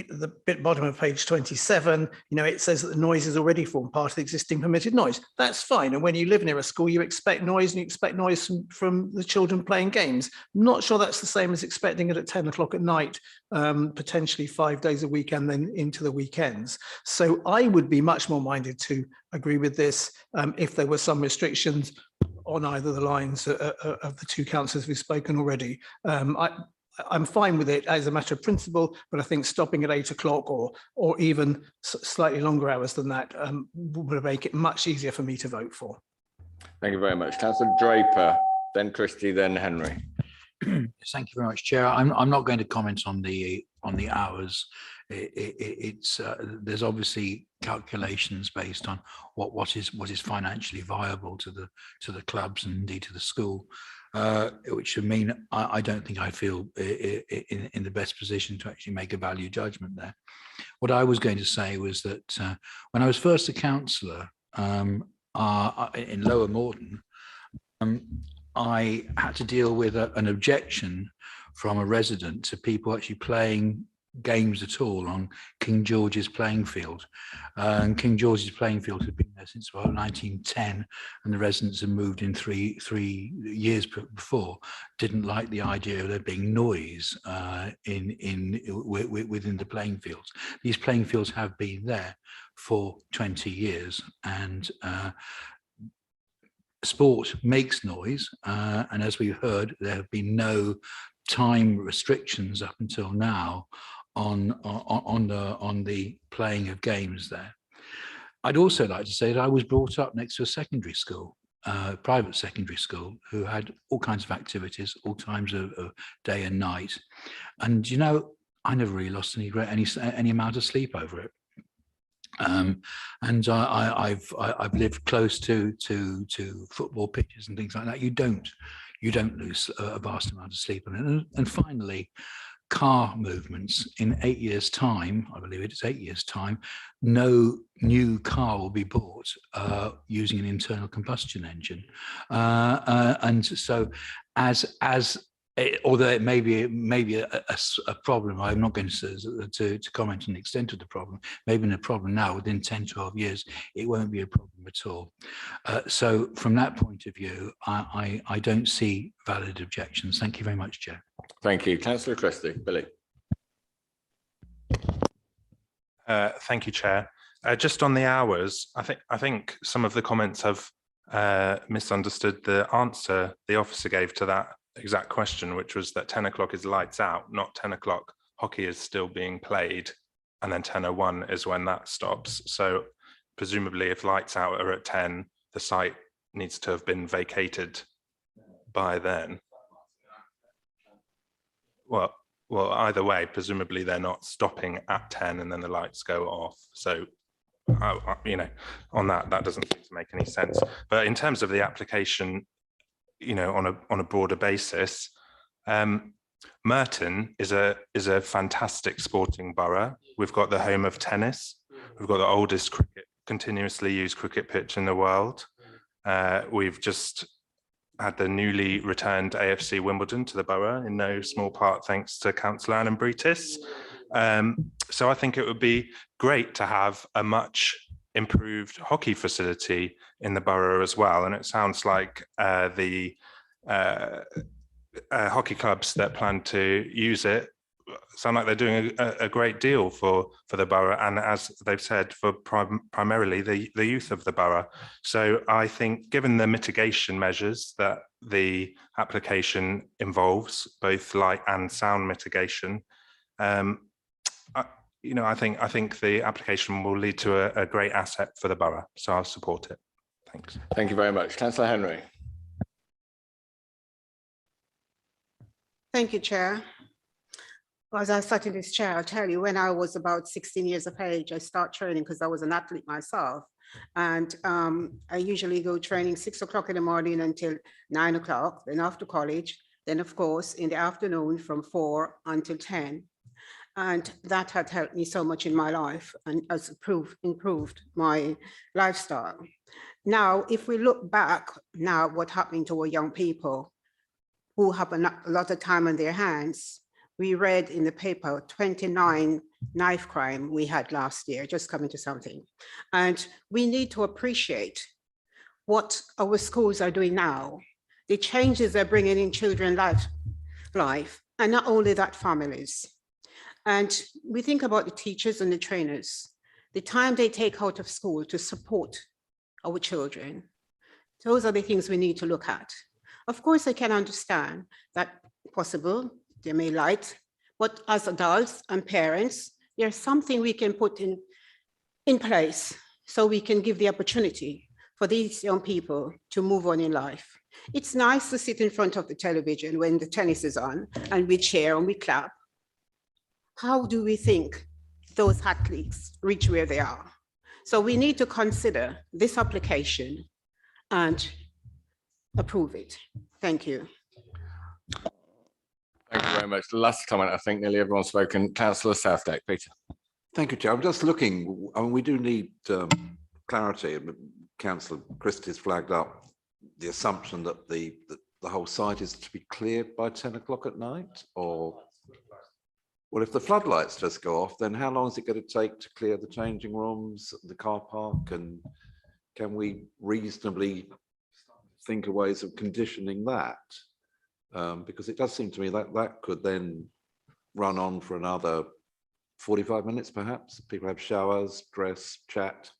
the bit bottom of page 27, you know, it says that the noise is already form part of the existing permitted noise. That's fine. And when you live near a school, you expect noise, and you expect noise from the children playing games. I'm not sure that's the same as expecting it at 10 o'clock at night, potentially 5 days a week and then into the weekends. So I would be much more minded to agree with this if there were some restrictions on either the lines of the two councillors who've spoken already. I'm fine with it as a matter of principle, but I think stopping at 8 o'clock or even slightly longer hours than that would make it much easier for me to vote for. Thank you very much. Councillor Draper, then Christie, then Henry. Thank you very much, Chair. I'm not going to comment on the hours. There's obviously calculations based on what is financially viable to the clubs and indeed to the school. Which should mean I don't think I feel in the best position to actually make a value judgment there. What I was going to say was that when I was first a councillor in Lower Moreton, I had to deal with an objection from a resident to people actually playing games at all on King George's playing field. And King George's playing field had been there since about 1910, and the residents had moved in three years before. Didn't like the idea of there being noise within the playing fields. These playing fields have been there for 20 years, and sport makes noise, and as we've heard, there have been no time restrictions up until now on the playing of games there. I'd also like to say that I was brought up next to a secondary school, private secondary school, who had all kinds of activities, all times of day and night. And you know, I never really lost any amount of sleep over it. And I've lived close to football pitches and things like that. You don't lose a vast amount of sleep on it. And finally, car movements. In 8 years' time, I believe it's 8 years' time, no new car will be bought using an internal combustion engine. And so as although it may be a problem, I'm not going to comment on the extent of the problem. Maybe in a problem now, within 10, 12 years, it won't be a problem at all. So from that point of view, I don't see valid objections. Thank you very much, Chair. Thank you. Councillor Christie. Billy. Thank you, Chair. Just on the hours, I think some of the comments have misunderstood the answer the officer gave to that exact question, which was that 10 o'clock is lights out, not 10 o'clock hockey is still being played, and then 10:01 is when that stops. So presumably if lights out are at 10, the site needs to have been vacated by then. Well, either way, presumably they're not stopping at 10 and then the lights go off. So, you know, on that doesn't seem to make any sense. But in terms of the application, you know, on a broader basis, Merton is a fantastic sporting borough. We've got the home of tennis. We've got the oldest continuously used cricket pitch in the world. We've just had the newly returned AFC Wimbledon to the borough, in no small part thanks to Councillor Alan Brutus. So I think it would be great to have a much improved hockey facility in the borough as well. And it sounds like the hockey clubs that plan to use it sound like they're doing a great deal for the borough, and as they've said, for primarily the youth of the borough. So I think, given the mitigation measures that the application involves, both light and sound mitigation, you know, I think the application will lead to a great asset for the borough. So I'll support it. Thanks. Thank you very much. Councillor Henry. Thank you, Chair. As I sat in this chair, I'll tell you, when I was about 16 years of age, I started training because I was an athlete myself. And I usually go training 6 o'clock in the morning until 9 o'clock, then after college, then of course in the afternoon from 4 until 10. And that had helped me so much in my life and has improved my lifestyle. Now, if we look back now, what's happening to our young people who have a lot of time on their hands, we read in the paper 29 knife crime we had last year, just coming to something. And we need to appreciate what our schools are doing now, the changes they're bringing in children's life, and not only that, families. And we think about the teachers and the trainers, the time they take out of school to support our children. Those are the things we need to look at. Of course, I can understand that possible, they may like, but as adults and parents, there's something we can put in place so we can give the opportunity for these young people to move on in life. It's nice to sit in front of the television when the tennis is on and we cheer and we clap. How do we think those athletes reach where they are? So we need to consider this application and approve it. Thank you. Thank you very much. The last comment, I think nearly everyone's spoken. Councillor Southgate, Peter. Thank you, Chair. I'm just looking, I mean, we do need clarity. Councillor Christie's flagged up the assumption that the whole site is to be cleared by 10 o'clock at night, or, well, if the floodlights just go off, then how long is it going to take to clear the changing rooms, the car park, and can we reasonably think of ways of conditioning that? Because it does seem to me that that could then run on for another 45 minutes, perhaps. People have showers, dress, chat,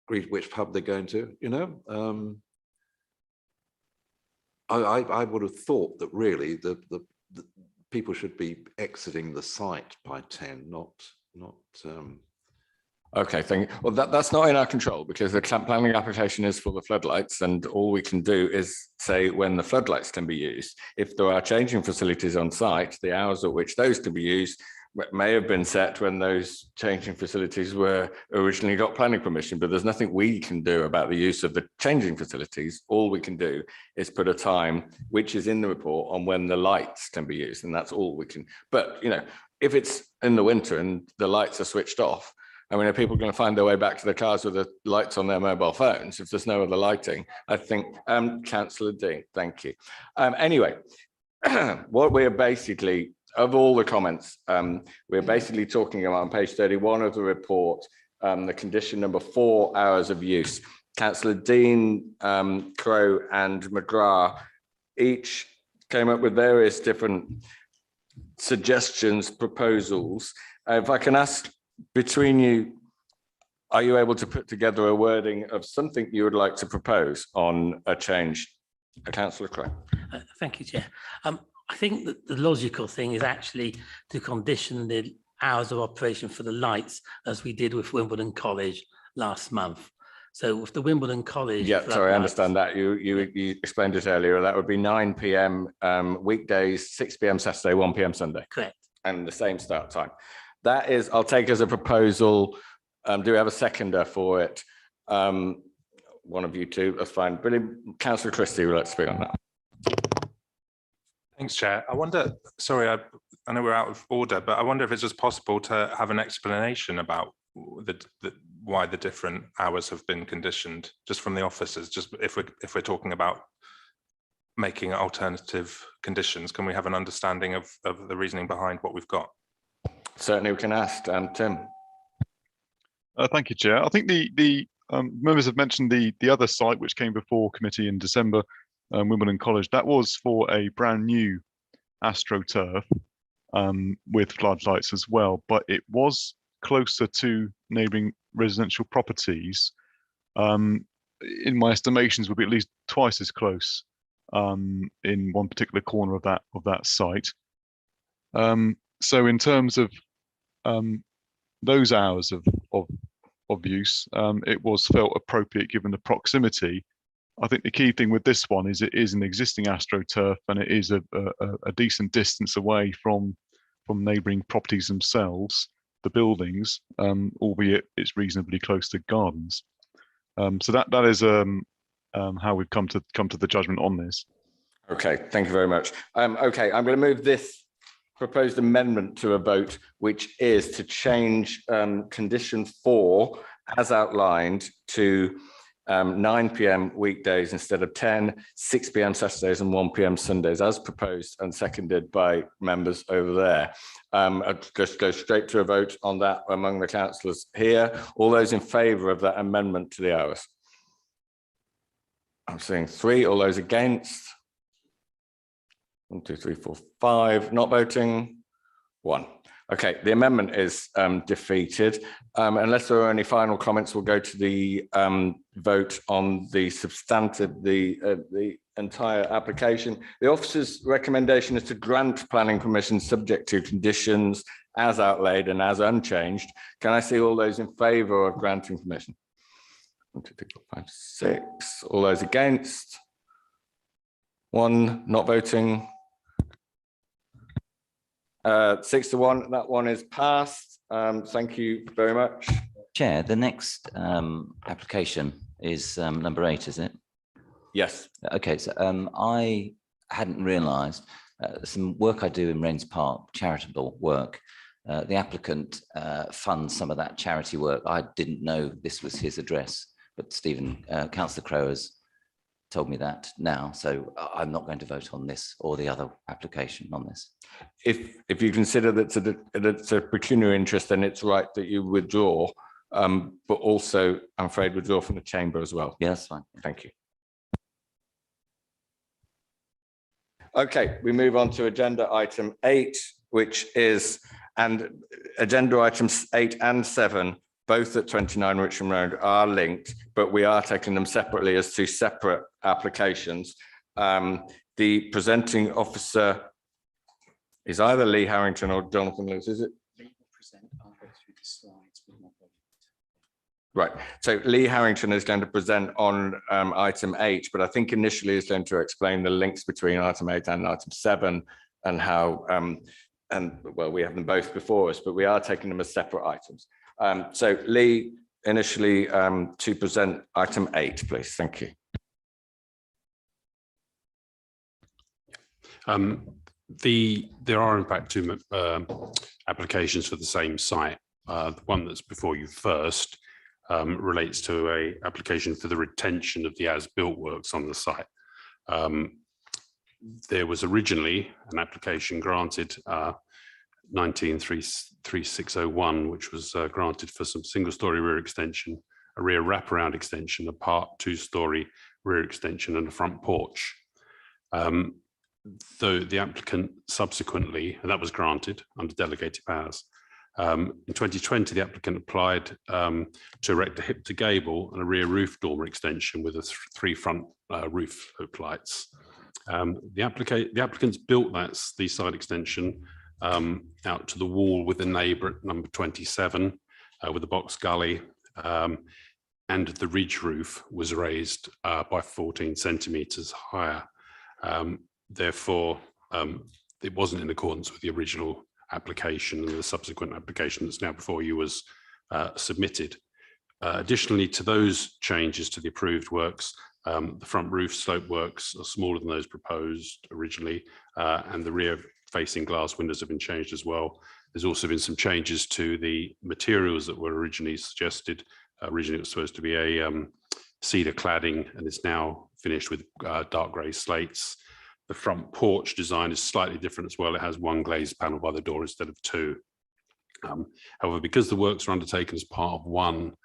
greet which pub they're going to, you know. I would have thought that really the people should be exiting the site by 10, not. Okay, thank you. Well, that's not in our control because the planning application is for the floodlights, and all we can do is say when the floodlights can be used. If there are changing facilities on site, the hours at which those can be used may have been set when those changing facilities were originally got planning permission, but there's nothing we can do about the use of the changing facilities. All we can do is put a time, which is in the report, on when the lights can be used, and that's all we can. But, you know, if it's in the winter and the lights are switched off, I mean, are people going to find their way back to their cars with the lights on their mobile phones if there's no other lighting? I think, Councillor Dean, thank you. Anyway, what we're basically, of all the comments, we're basically talking about on page 31 of the report, the condition number 4, hours of use. Councillor Dean, Crowe and McGrath each came up with various different suggestions, proposals. If I can ask between you, are you able to put together a wording of something you would like to propose on a change? Councillor Crowe. Thank you, Chair. I think that the logical thing is actually to condition the hours of operation for the lights as we did with Wimbledon College last month. So with the Wimbledon College. Yeah, sorry, I understand that. You explained it earlier. That would be 9 p.m. Weekdays, 6 p.m. Saturday, 1 p.m. Sunday. Correct. And the same start time. That is, I'll take as a proposal. Do we have a seconder for it? One of you two, that's fine. Brilliant. Councillor Christie, let's speak on that. Thanks, Chair. I wonder, sorry, I know we're out of order, but I wonder if it's just possible to have an explanation about why the different hours have been conditioned, just from the officers. Just if we're talking about making alternative conditions, can we have an understanding of the reasoning behind what we've got? Certainly, we can ask. Tim. Thank you, Chair. I think the members have mentioned the other site which came before committee in December, Wimbledon College. That was for a brand new AstroTurf with floodlights as well, but it was closer to neighbouring residential properties. In my estimations, would be at least twice as close in one particular corner of that site. So in terms of those hours of use, it was felt appropriate given the proximity. I think the key thing with this one is it is an existing AstroTurf and it is a decent distance away from neighbouring properties themselves, the buildings, albeit it's reasonably close to gardens. So that is how we've come to the judgment on this. Okay, thank you very much. Okay, I'm going to move this proposed amendment to a vote, which is to change condition 4 as outlined to 9 p.m. weekdays instead of 10, 6 p.m. Saturdays and 1 p.m. Sundays, as proposed and seconded by members over there. I'll just go straight to a vote on that among the councillors here. All those in favour of that amendment to the hours? I'm seeing 3. All those against? 1, 2, 3, 4, 5. Not voting? 1. Okay, the amendment is defeated. Unless there are any final comments, we'll go to the vote on the substantive, the entire application. The officer's recommendation is to grant planning permission subject to conditions as outlaid and as unchanged. Can I see all those in favour of granting permission? 1, 2, 3, 4, 5, 6. All those against? 1. Not voting? 6 to 1, that one is passed. Thank you very much. Chair, the next application is number 8, is it? Yes. Okay, so I hadn't realised some work I do in Wrens Park, charitable work. The applicant funds some of that charity work. I didn't know this was his address, but Councillor Crowe has told me that now, so I'm not going to vote on this or the other application on this. If you consider that it's a pecuniary interest, then it's right that you withdraw, but also, I'm afraid, withdraw from the chamber as well. Yeah, that's fine. Thank you. Okay, we move on to agenda item 8, which is, and agenda items 8 and 7, both at 29 Richmond Road, are linked, but we are taking them separately as 2 separate applications. The presenting officer is either Lee Harrington or Jonathan Lewis, is it? Right, so Lee Harrington is going to present on item 8, but I think initially is going to explain the links between item 8 and item 7 and how, and well, we have them both before us, but we are taking them as separate items. So Lee, initially to present item 8, please. Thank you. There are in fact 2 applications for the same site. The one that's before you first relates to an application for the retention of the as-built works on the site. there was originally an application granted 193601, which was granted for some single-story rear extension, a rear wraparound extension, a part two-story rear extension, and a front porch. Though the applicant subsequently, and that was granted under delegated powers. In 2020, the applicant applied to erect a hip to gable and a rear roof dormer extension with three front roof hook lights. The applicants built the side extension out to the wall with the neighbour at number 27 with a box gully, and the ridge roof was raised by 14 centimetres higher. Therefore, it wasn't in accordance with the original application, and the subsequent application that's now before you was submitted. Additionally to those changes to the approved works, the front roof slope works are smaller than those proposed originally, and the rear facing glass windows have been changed as well. There's also been some changes to the materials that were originally suggested. Originally it was supposed to be a cedar cladding, and it's now finished with dark grey slates. The front porch design is slightly different as well. It has one glazed panel by the door instead of two. However, because the works are undertaken as part of one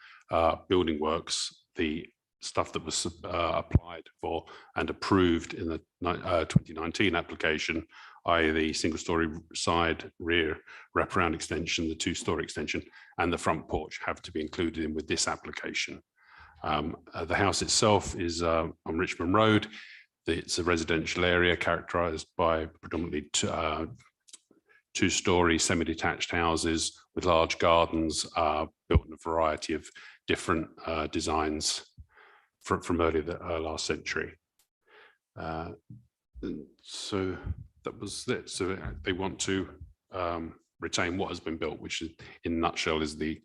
building works, the stuff that was applied for and approved in the 2019 application, i.e. the single-story side rear wraparound extension, the two-story extension, and the front porch have to be included in with this application. The house itself is on Richmond Road. It's a residential area characterised by predominantly two-storey semi-detached houses with large gardens built in a variety of different designs from earlier last century. So that was it. So they want to retain what has been built, which is, in a nutshell, is the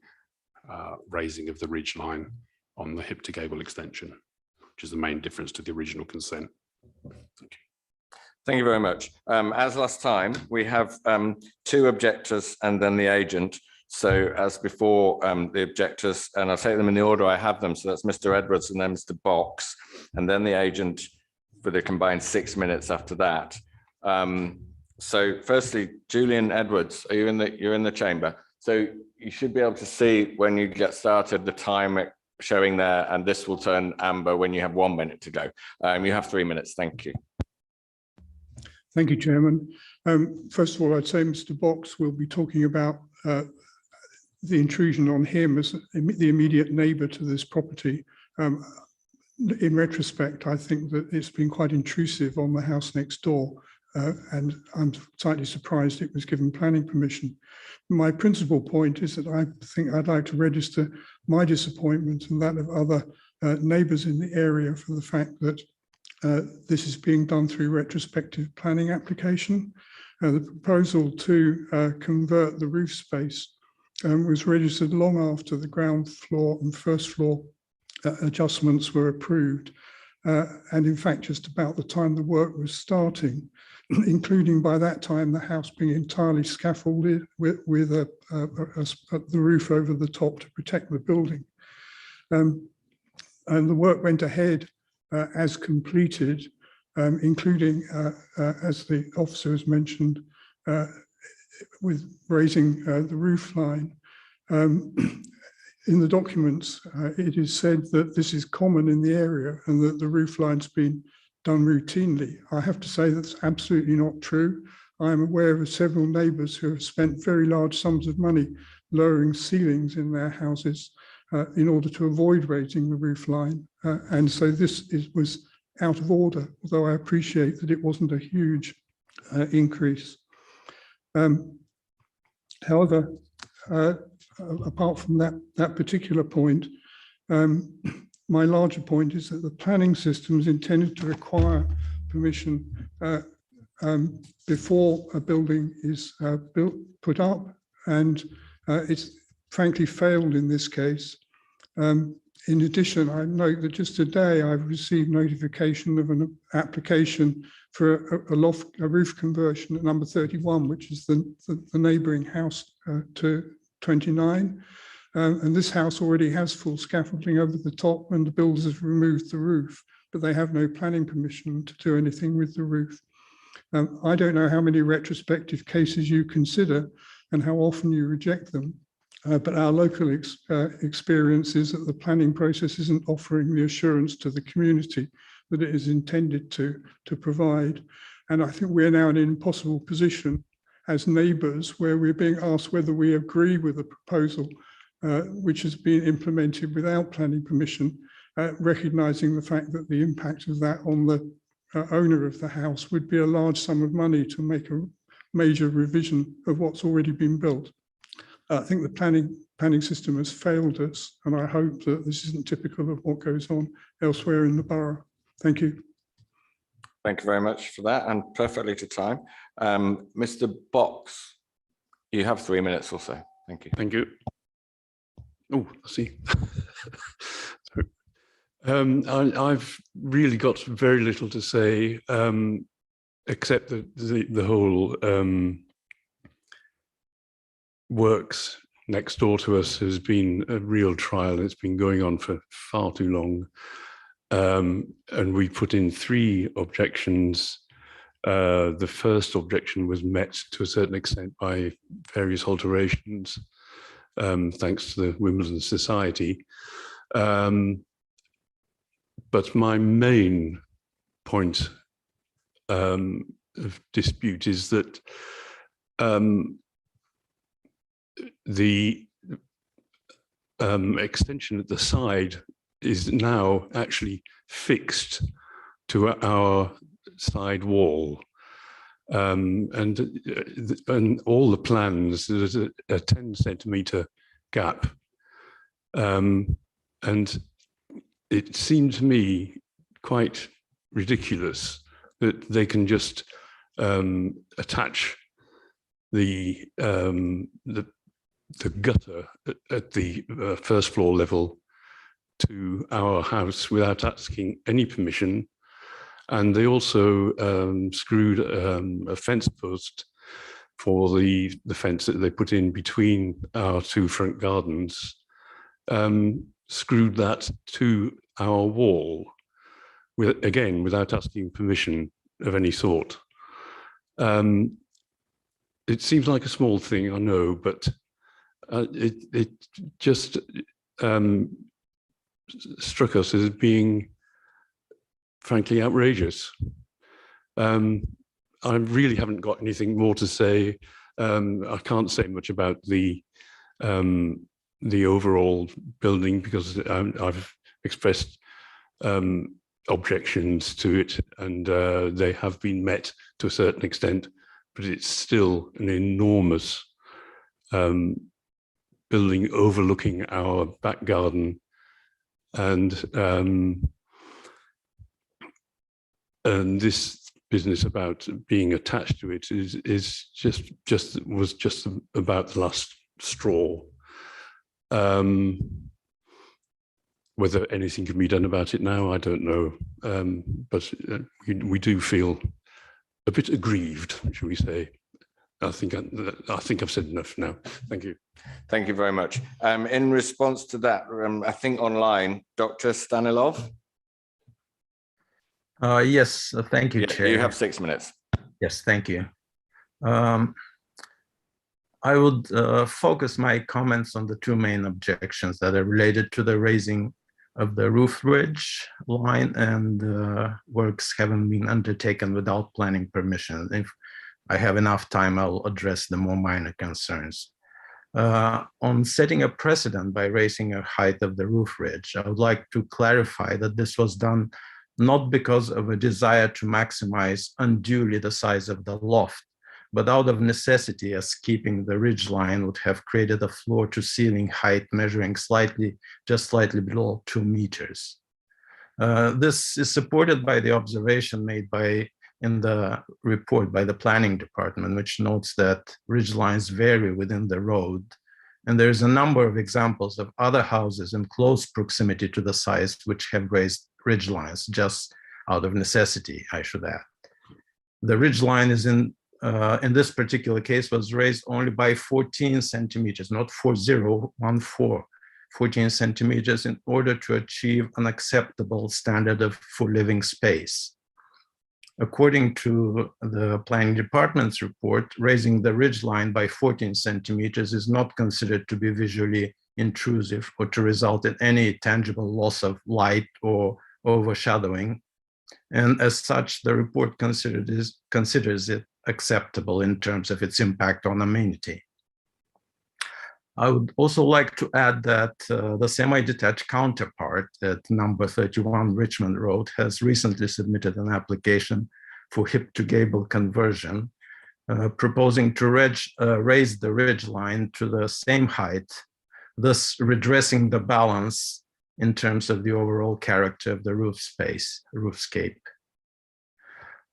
raising of the ridge line on the hip to gable extension, which is the main difference to the original consent. Thank you. Thank you very much. As last time, we have two objectors and then the agent. So as before, the objectors, and I'll take them in the order I have them. So that's Mr. Edwards and then Mr. Box, and then the agent for the combined 6 minutes after that. So firstly, Julian Edwards, are you you're in the chamber? So you should be able to see when you get started the time showing there, and this will turn amber when you have 1 minute to go. You have 3 minutes. Thank you. Thank you, Chairman. First of all, I'd say Mr. Box will be talking about the intrusion on him as the immediate neighbour to this property. In retrospect, I think that it's been quite intrusive on the house next door, and I'm slightly surprised it was given planning permission. My principal point is that I think I'd like to register my disappointment and that of other neighbours in the area for the fact that this is being done through retrospective planning application. The proposal to convert the roof space was registered long after the ground floor and first floor adjustments were approved, and in fact just about the time the work was starting, including by that time the house being entirely scaffolded with the roof over the top to protect the building. And the work went ahead as completed, including, as the officer has mentioned, with raising the roof line. In the documents, it is said that this is common in the area and that the roof line's been done routinely. I have to say that's absolutely not true. I am aware of several neighbours who have spent very large sums of money lowering ceilings in their houses in order to avoid raising the roof line. And so this was out of order, although I appreciate that it wasn't a huge increase. However, apart from that particular point, my larger point is that the planning system is intended to require permission before a building is put up, and it's frankly failed in this case. In addition, I note that just today I've received notification of an application for a roof conversion at number 31, which is the neighbouring house to 29. And this house already has full scaffolding over the top, and the builders have removed the roof, but they have no planning permission to do anything with the roof. I don't know how many retrospective cases you consider and how often you reject them, but our local experience is that the planning process isn't offering the assurance to the community that it is intended to provide. And I think we're now in an impossible position as neighbours where we're being asked whether we agree with a proposal which has been implemented without planning permission, recognising the fact that the impact of that on the owner of the house would be a large sum of money to make a major revision of what's already been built. I think the planning system has failed us, and I hope that this isn't typical of what goes on elsewhere in the borough. Thank you. Thank you very much for that, and perfectly to time. Mr. Box, you have 3 minutes or so. Thank you. Thank you. Oh, I see. I've really got very little to say, except that the whole works next door to us has been a real trial. It's been going on for far too long. And we put in 3 objections. The first objection was met to a certain extent by various alterations, thanks to the Wimbledon Society. But my main point of dispute is that the extension at the side is now actually fixed to our side wall. And all the plans, there's a 10-centimetre gap. And it seemed to me quite ridiculous that they can just attach the gutter at the first floor level to our house without asking any permission. And they also screwed a fence post for the fence that they put in between our 2 front gardens, screwed that to our wall, again, without asking permission of any sort. It seems like a small thing, I know, but it just struck us as being frankly outrageous. I really haven't got anything more to say. I can't say much about the overall building because I've expressed objections to it, and they have been met to a certain extent, but it's still an enormous building overlooking our back garden, and this business about being attached to it was just about the last straw. Whether anything can be done about it now, I don't know. But we do feel a bit aggrieved, shall we say. I think I've said enough now. Thank you. Thank you very much. In response to that, I think online, Dr. Stanilov. Yes, thank you, Chair. You have 6 minutes. Yes, thank you. I would focus my comments on the 2 main objections that are related to the raising of the roof ridge line and works haven't been undertaken without planning permission. If I have enough time, I'll address the more minor concerns. On setting a precedent by raising a height of the roof ridge, I would like to clarify that this was done not because of a desire to maximize unduly the size of the loft, but out of necessity, as keeping the ridge line would have created a floor to ceiling height measuring just slightly below 2 meters. This is supported by the observation made in the report by the planning department, which notes that ridge lines vary within the road. And there's a number of examples of other houses in close proximity to the sites which have raised ridge lines just out of necessity, I should add. The ridge line is in this particular case was raised only by 14 centimeters, not 14 centimeters in order to achieve an acceptable standard of for living space. According to the planning department's report, raising the ridge line by 14 centimeters is not considered to be visually intrusive or to result in any tangible loss of light or overshadowing. And as such, the report considers it acceptable in terms of its impact on amenity. I would also like to add that the semi-detached counterpart at number 31 Richmond Road has recently submitted an application for hip to gable conversion, proposing to raise the ridge line to the same height, thus redressing the balance in terms of the overall character of the roofscape.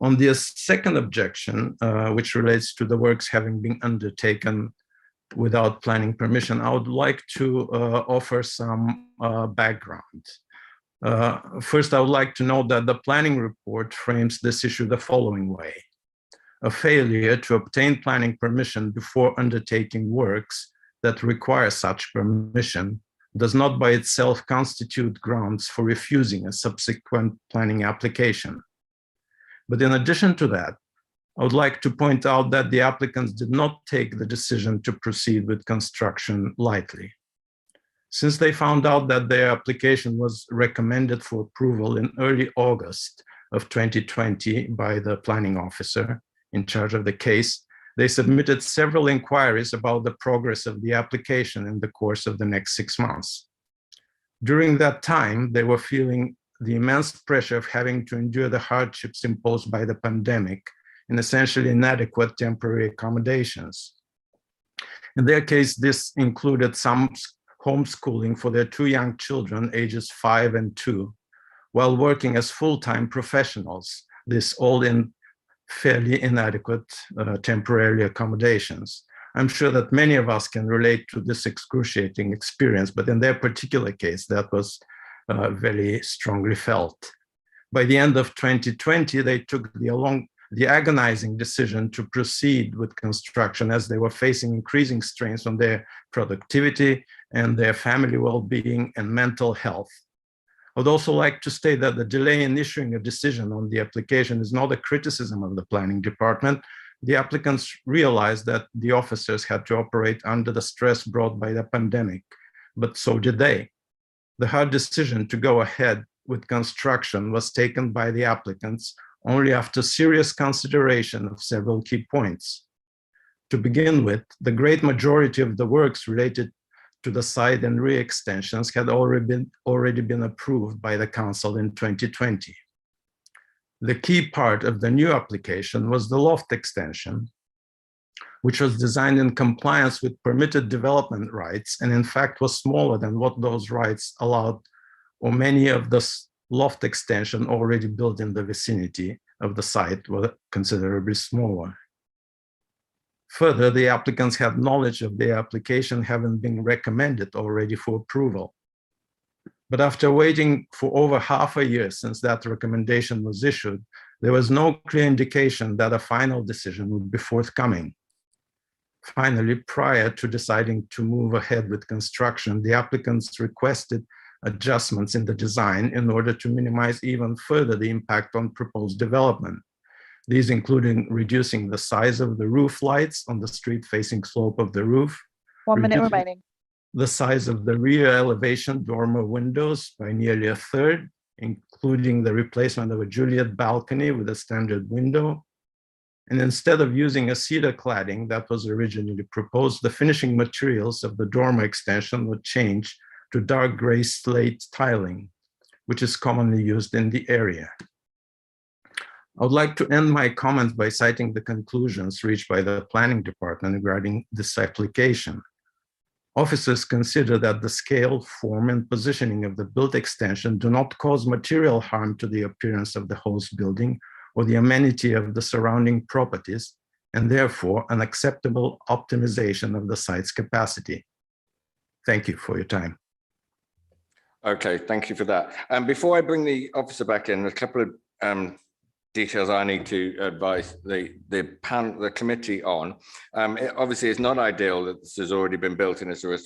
On the second objection, which relates to the works having been undertaken without planning permission, I would like to offer some background. First, I would like to note that the planning report frames this issue the following way. A failure to obtain planning permission before undertaking works that require such permission does not by itself constitute grounds for refusing a subsequent planning application. But in addition to that, I would like to point out that the applicants did not take the decision to proceed with construction lightly. Since they found out that their application was recommended for approval in early August of 2020 by the planning officer in charge of the case, they submitted several inquiries about the progress of the application in the course of the next 6 months. During that time, they were feeling the immense pressure of having to endure the hardships imposed by the pandemic in essentially inadequate temporary accommodations. In their case, this included some homeschooling for their 2 young children, ages 5 and 2, while working as full-time professionals, this all in fairly inadequate temporary accommodations. I'm sure that many of us can relate to this excruciating experience, but in their particular case, that was very strongly felt. By the end of 2020, they took the agonizing decision to proceed with construction as they were facing increasing strains on their productivity and their family well-being and mental health. I would also like to state that the delay in issuing a decision on the application is not a criticism of the planning department. The applicants realized that the officers had to operate under the stress brought by the pandemic, but so did they. The hard decision to go ahead with construction was taken by the applicants only after serious consideration of several key points. To begin with, the great majority of the works related to the side and rear extensions had already been approved by the council in 2020. The key part of the new application was the loft extension, which was designed in compliance with permitted development rights and in fact was smaller than what those rights allowed, or many of the loft extension already built in the vicinity of the site were considerably smaller. Further, the applicants had knowledge of their application having been recommended already for approval. But after waiting for over half a year since that recommendation was issued, there was no clear indication that a final decision would be forthcoming. Finally, prior to deciding to move ahead with construction, the applicants requested adjustments in the design in order to minimize even further the impact on proposed development. These including reducing the size of the roof lights on the street-facing slope of the roof. 1 minute remaining. The size of the rear elevation dormer windows by nearly a third, including the replacement of a Juliet balcony with a standard window. And instead of using a cedar cladding that was originally proposed, the finishing materials of the dormer extension would change to dark gray slate tiling, which is commonly used in the area. I would like to end my comments by citing the conclusions reached by the planning department regarding this application. Officers consider that the scale, form, and positioning of the built extension do not cause material harm to the appearance of the host building or the amenity of the surrounding properties, and therefore an acceptable optimization of the site's capacity. Thank you for your time. Okay, thank you for that. And before I bring the officer back in, a couple of details I need to advise the committee on. Obviously, it's not ideal that this has already been built in as a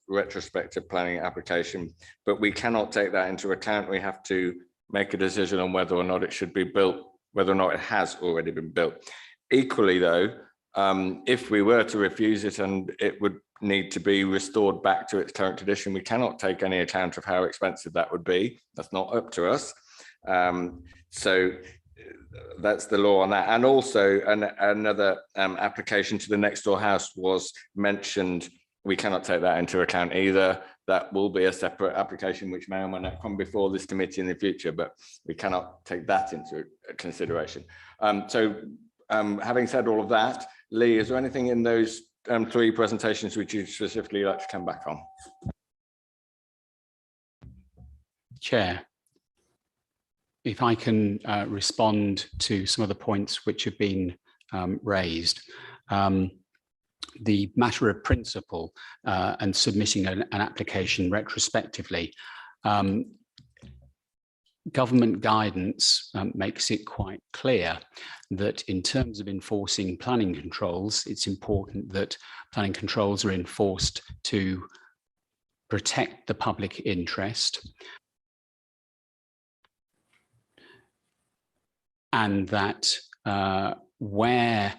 retrospective planning application, but we cannot take that into account. We have to make a decision on whether or not it should be built whether or not it has already been built. Equally though, if we were to refuse it and it would need to be restored back to its current condition, we cannot take any account of how expensive that would be. That's not up to us. So that's the law on that. And also another application to the next door house was mentioned. We cannot take that into account either. That will be a separate application which may or may not come before this committee in the future, but we cannot take that into consideration. Having said all of that, Lee, is there anything in those three presentations which you'd specifically like to come back on? Chair, if I can respond to some of the points which have been raised. The matter of principle and submitting an application retrospectively. Government guidance makes it quite clear that in terms of enforcing planning controls, it's important that planning controls are enforced to protect the public interest, and that where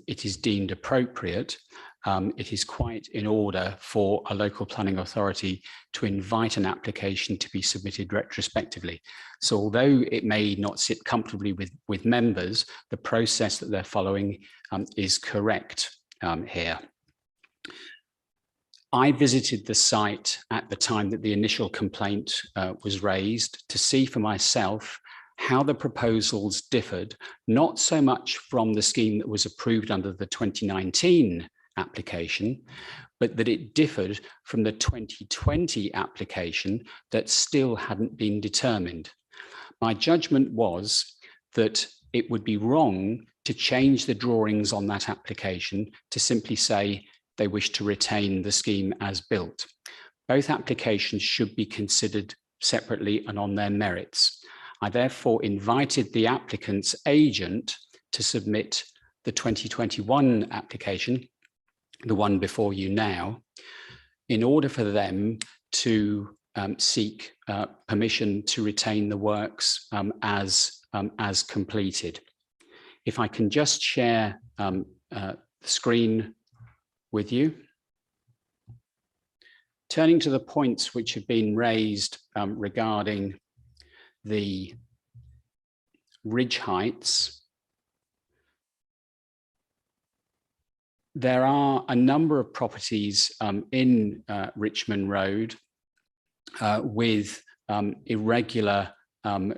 it is deemed appropriate, it is quite in order for a local planning authority to invite an application to be submitted retrospectively. So although it may not sit comfortably with members, the process that they're following is correct here. I visited the site at the time that the initial complaint was raised to see for myself how the proposals differed, not so much from the scheme that was approved under the 2019 application, but that it differed from the 2020 application that still hadn't been determined. My judgment was that it would be wrong to change the drawings on that application to simply say they wish to retain the scheme as built. Both applications should be considered separately and on their merits. I therefore invited the applicant's agent to submit the 2021 application, the one before you now, in order for them to seek permission to retain the works as completed. If I can just share the screen with you. Turning to the points which have been raised regarding the ridge heights, there are a number of properties in Richmond Road with irregular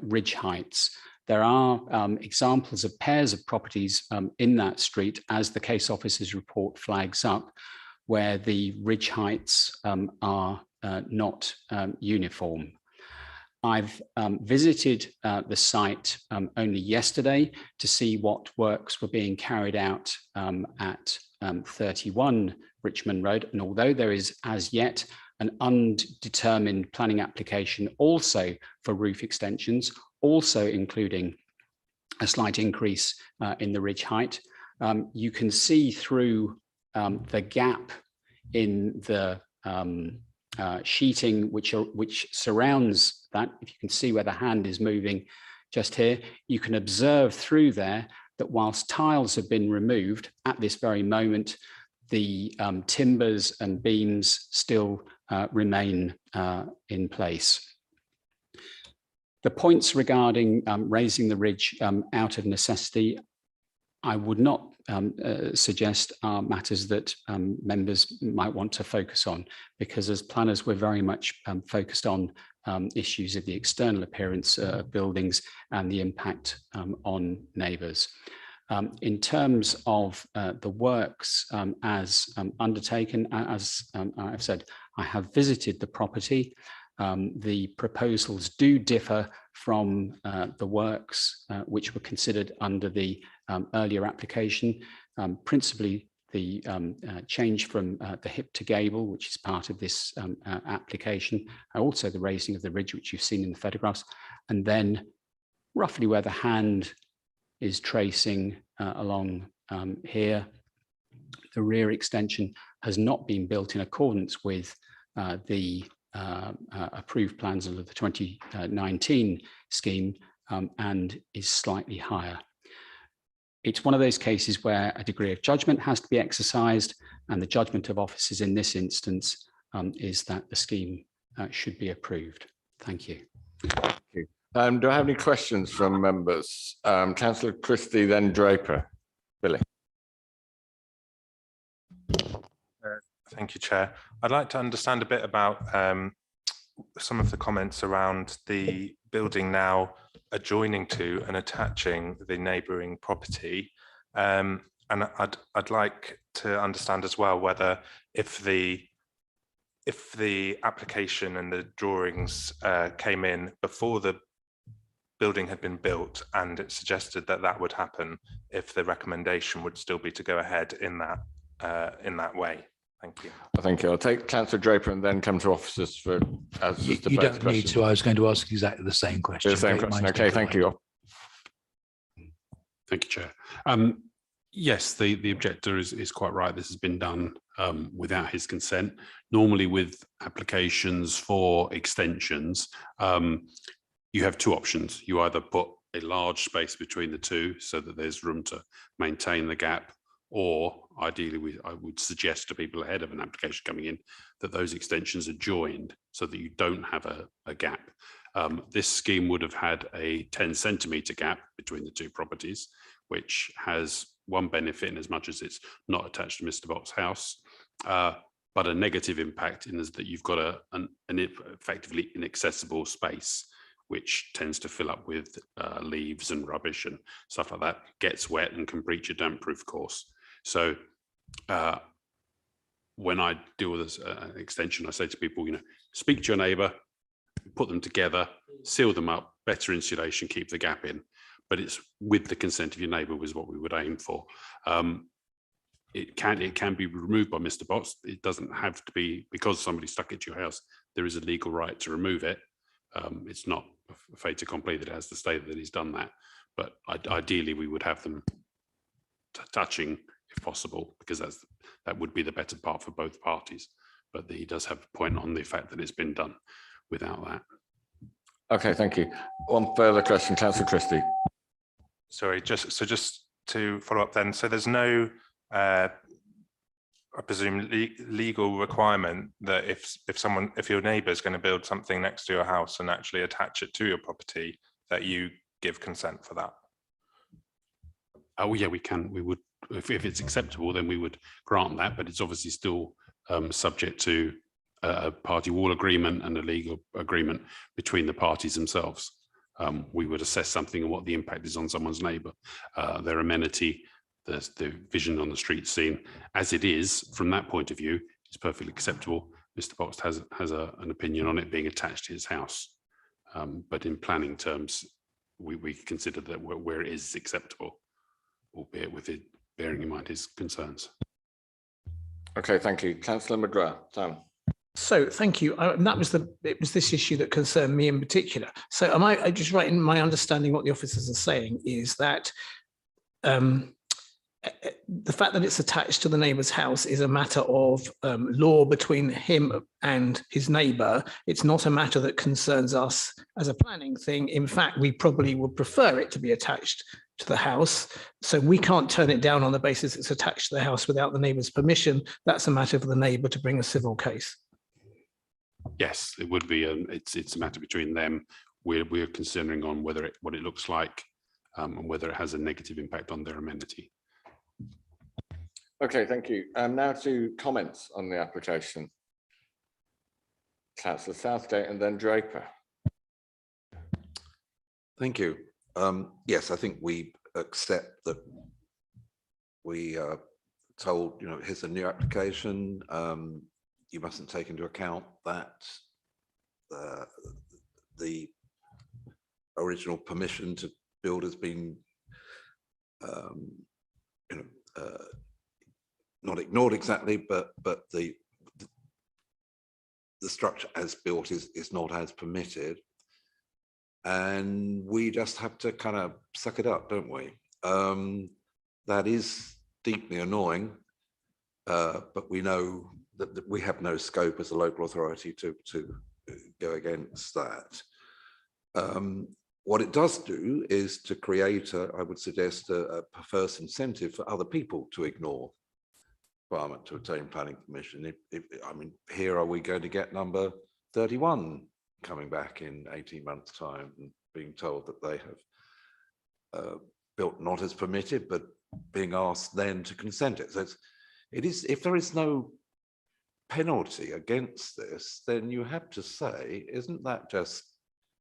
ridge heights. There are examples of pairs of properties in that street, as the case officer's report flags up, where the ridge heights are not uniform. I've visited the site only yesterday to see what works were being carried out at 31 Richmond Road. And although there is as yet an undetermined planning application also for roof extensions, also including a slight increase in the ridge height, you can see through the gap in the sheeting which surrounds that. If you can see where the hand is moving just here, you can observe through there that whilst tiles have been removed at this very moment, the timbers and beams still remain in place. The points regarding raising the ridge out of necessity, I would not suggest are matters that members might want to focus on, because as planners we're very much focused on issues of the external appearance of buildings and the impact on neighbours. In terms of the works as undertaken, as I've said, I have visited the property. The proposals do differ from the works which were considered under the earlier application, principally the change from the hip to gable, which is part of this application, also the raising of the ridge, which you've seen in the photographs, and then roughly where the hand is tracing along here, the rear extension has not been built in accordance with the approved plans under the 2019 scheme, and is slightly higher. It's one of those cases where a degree of judgment has to be exercised, and the judgment of officers in this instance is that the scheme should be approved. Thank you. Thank you. Do I have any questions from members? Councillor Christie, then Draper. Billy. Thank you, Chair. I'd like to understand a bit about some of the comments around the building now adjoining to and attaching the neighbouring property. And I'd like to understand as well whether if the application and the drawings came in before the building had been built, and it suggested that that would happen, if the recommendation would still be to go ahead in that way. Thank you. Thank you. I'll take Councillor Draper and then come to officers for as You don't need to. I was going to ask exactly the same question. The same question. Okay, thank you. Thank you, Chair. Yes, the objector is quite right. This has been done without his consent. Normally with applications for extensions, you have two options. You either put a large space between the two so that there's room to maintain the gap, or ideally I would suggest to people ahead of an application coming in that those extensions are joined so that you don't have a gap. This scheme would have had a 10-centimetre gap between the two properties, which has one benefit in as much as it's not attached to Mr. Bott's house, but a negative impact in is that you've got an effectively inaccessible space, which tends to fill up with leaves and rubbish and stuff like that, gets wet and can breach a damp-proof course. So when I deal with an extension, I say to people, speak to your neighbour, put them together, seal them up, better insulation, keep the gap in. But it's with the consent of your neighbour was what we would aim for. It can be removed by Mr. Botts. It doesn't have to be because somebody stuck it to your house. There is a legal right to remove it. It's not a fait accompli that it has to stay that he's done that. But ideally, we would have them touching if possible, because that would be the better part for both parties. But he does have a point on the fact that it's been done without that. Okay, thank you. One further question, Councillor Christie. Sorry, just to follow up then. So there's no, I presume, legal requirement that if your neighbour is going to build something next to your house and actually attach it to your property, that you give consent for that? Oh yeah, we can. We would, if it's acceptable, then we would grant that. But it's obviously still subject to a party wall agreement and a legal agreement between the parties themselves. We would assess something and what the impact is on someone's neighbour, their amenity, the vision on the street scene. As it is, from that point of view, it's perfectly acceptable. Mr. Box has an opinion on it being attached to his house, but in planning terms, we consider that where it is acceptable, albeit with it bearing in mind his concerns. Okay, thank you. Councillor McGrath, Sam. So thank you. It was this issue that concerned me in particular. So am I just right in my understanding what the officers are saying is that the fact that it's attached to the neighbour's house is a matter of law between him and his neighbour. It's not a matter that concerns us as a planning thing. In fact, we probably would prefer it to be attached to the house. So we can't turn it down on the basis it's attached to the house without the neighbour's permission. That's a matter for the neighbour to bring a civil case. Yes, it would be. It's a matter between them. We're considering on what it looks like and whether it has a negative impact on their amenity. Okay, thank you. Now to comments on the application. Councillor Southgate and then Draper. Thank you. Yes, I think we accept that we are told, here's a new application. You mustn't take into account that the original permission to build has been not ignored exactly, but the structure as built is not as permitted, and we just have to kind of suck it up, don't we? That is deeply annoying, but we know that we have no scope as a local authority to go against that. What it does do is to create, I would suggest, a perverse incentive for other people to ignore requirement to obtain planning permission. I mean, here are we going to get number 31 coming back in 18 months' time and being told that they have built not as permitted, but being asked then to consent it. So it is, if there is no penalty against this, then you have to say, isn't that just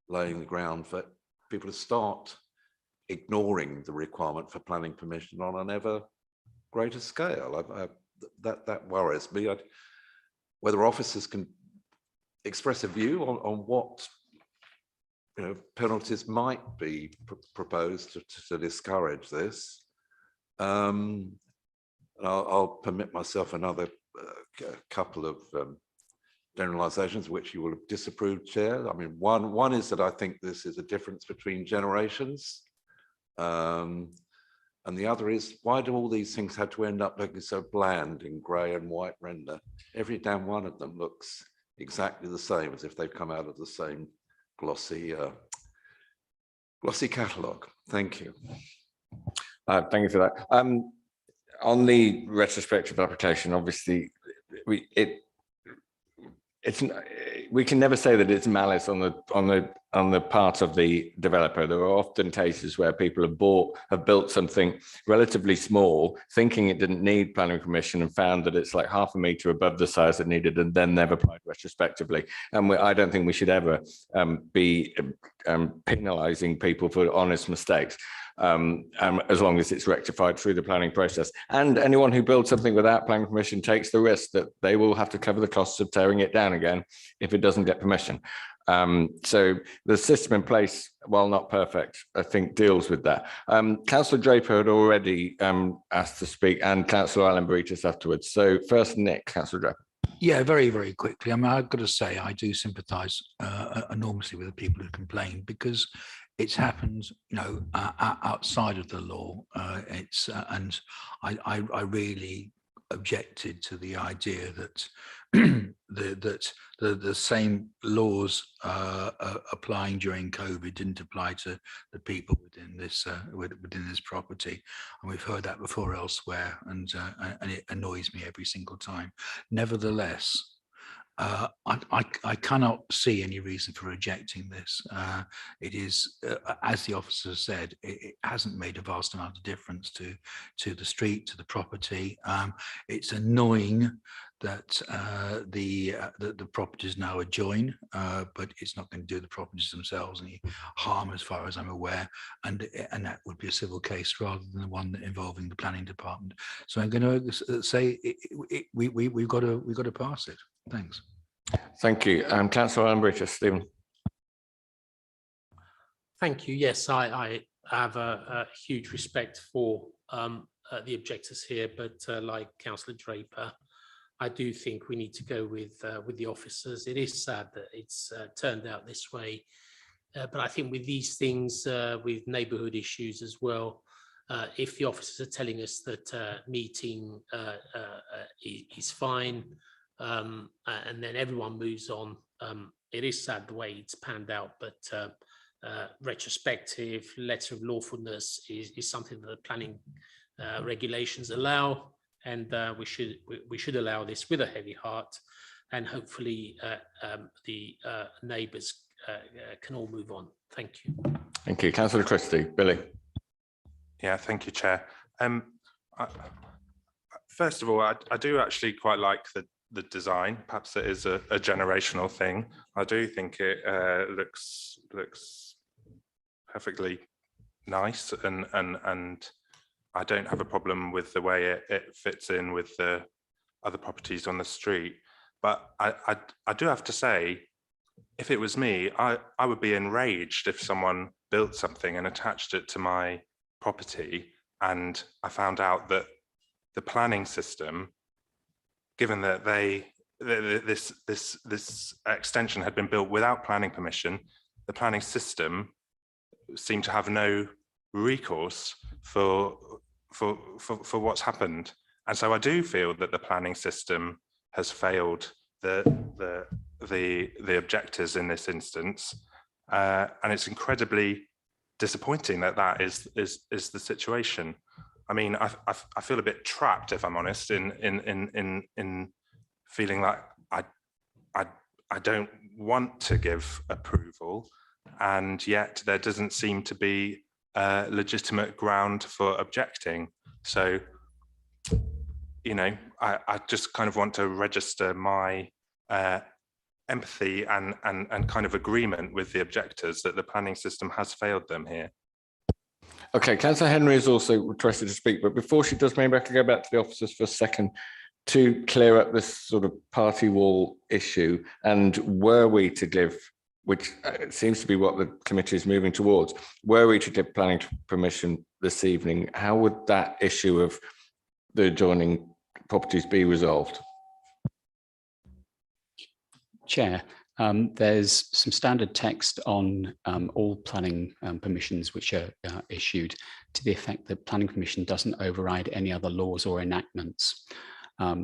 laying the ground for people to start ignoring the requirement for planning permission on an ever greater scale? That worries me. Whether officers can express a view on what penalties might be proposed to discourage this. I'll permit myself another couple of generalizations which you will have disapproved, Chair. I mean, one is that I think this is a difference between generations. And the other is, why do all these things have to end up looking so bland in grey and white render? Every damn one of them looks exactly the same, as if they've come out of the same glossy catalogue. Thank you. Thank you for that. On the retrospective application, obviously, we can never say that it's malice on the part of the developer. There are often cases where people have built something relatively small, thinking it didn't need planning permission, and found that it's like half a metre above the size it needed, and then they've applied retrospectively. And I don't think we should ever be penalising people for honest mistakes. As long as it's rectified through the planning process. And anyone who builds something without planning permission takes the risk that they will have to cover the costs of tearing it down again if it doesn't get permission. So the system in place, while not perfect, I think deals with that. Councillor Draper had already asked to speak, and Councillor Allen-Beritas afterwards. So first, Nick, Councillor Draper. Yeah, very, very quickly. I mean, I've got to say, I do sympathise enormously with the people who complain, because it's happened, outside of the law. And I really objected to the idea that the same laws applying during COVID didn't apply to the people within this property, and we've heard that before elsewhere, and it annoys me every single time. Nevertheless, I cannot see any reason for rejecting this. It is, as the officer said, it hasn't made a vast amount of difference to the street, to the property. It's annoying that the properties now adjoin, but it's not going to do the properties themselves any harm, as far as I'm aware, and that would be a civil case rather than the one involving the planning department. So I'm going to say we've got to pass it. Thanks. Thank you. Councillor Allen-Beritas, Stephen. Thank you. Yes, I have a huge respect for the objectors here, but like Councillor Draper, I do think we need to go with the officers. It is sad that it's turned out this way, but I think with these things, with neighbourhood issues as well, if the officers are telling us that meeting is fine, and then everyone moves on, it is sad the way it's panned out, but retrospective letter of lawfulness is something that the planning regulations allow, and we should allow this with a heavy heart, and hopefully the neighbours can all move on. Thank you. Thank you. Councillor Christie. Billy. Yeah, thank you, Chair. First of all, I do actually quite like the design. Perhaps it is a generational thing. I do think it looks perfectly nice, and I don't have a problem with the way it fits in with the other properties on the street. But I do have to say, if it was me, I would be enraged if someone built something and attached it to my property, and I found out that the planning system, given that this extension had been built without planning permission, the planning system seemed to have no recourse for what's happened. And so I do feel that the planning system has failed the objectors in this instance, and it's incredibly disappointing that that is the situation. I mean, I feel a bit trapped, if I'm honest, in feeling like I don't want to give approval, and yet there doesn't seem to be a legitimate ground for objecting. So, you know, I just kind of want to register my empathy and kind of agreement with the objectors that the planning system has failed them here. Okay, Councillor Henry is also requested to speak, but before she does, maybe I could go back to the officers for a second to clear up this sort of party wall issue. And were we to give, which it seems to be what the committee is moving towards, were we to give planning permission this evening, how would that issue of the adjoining properties be resolved? Chair, there's some standard text on all planning permissions which are issued to the effect that planning permission doesn't override any other laws or enactments.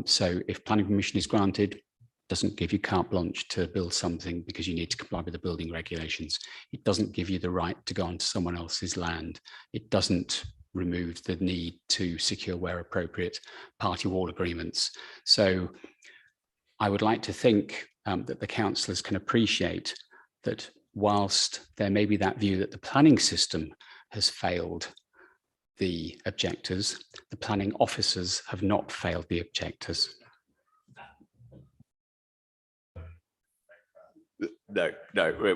So if planning permission is granted, doesn't give you carte blanche to build something because you need to comply with the building regulations. It doesn't give you the right to go onto someone else's land. It doesn't remove the need to secure, where appropriate, party wall agreements. So I would like to think that the councillors can appreciate that whilst there may be that view that the planning system has failed the objectors, the planning officers have not failed the objectors. No,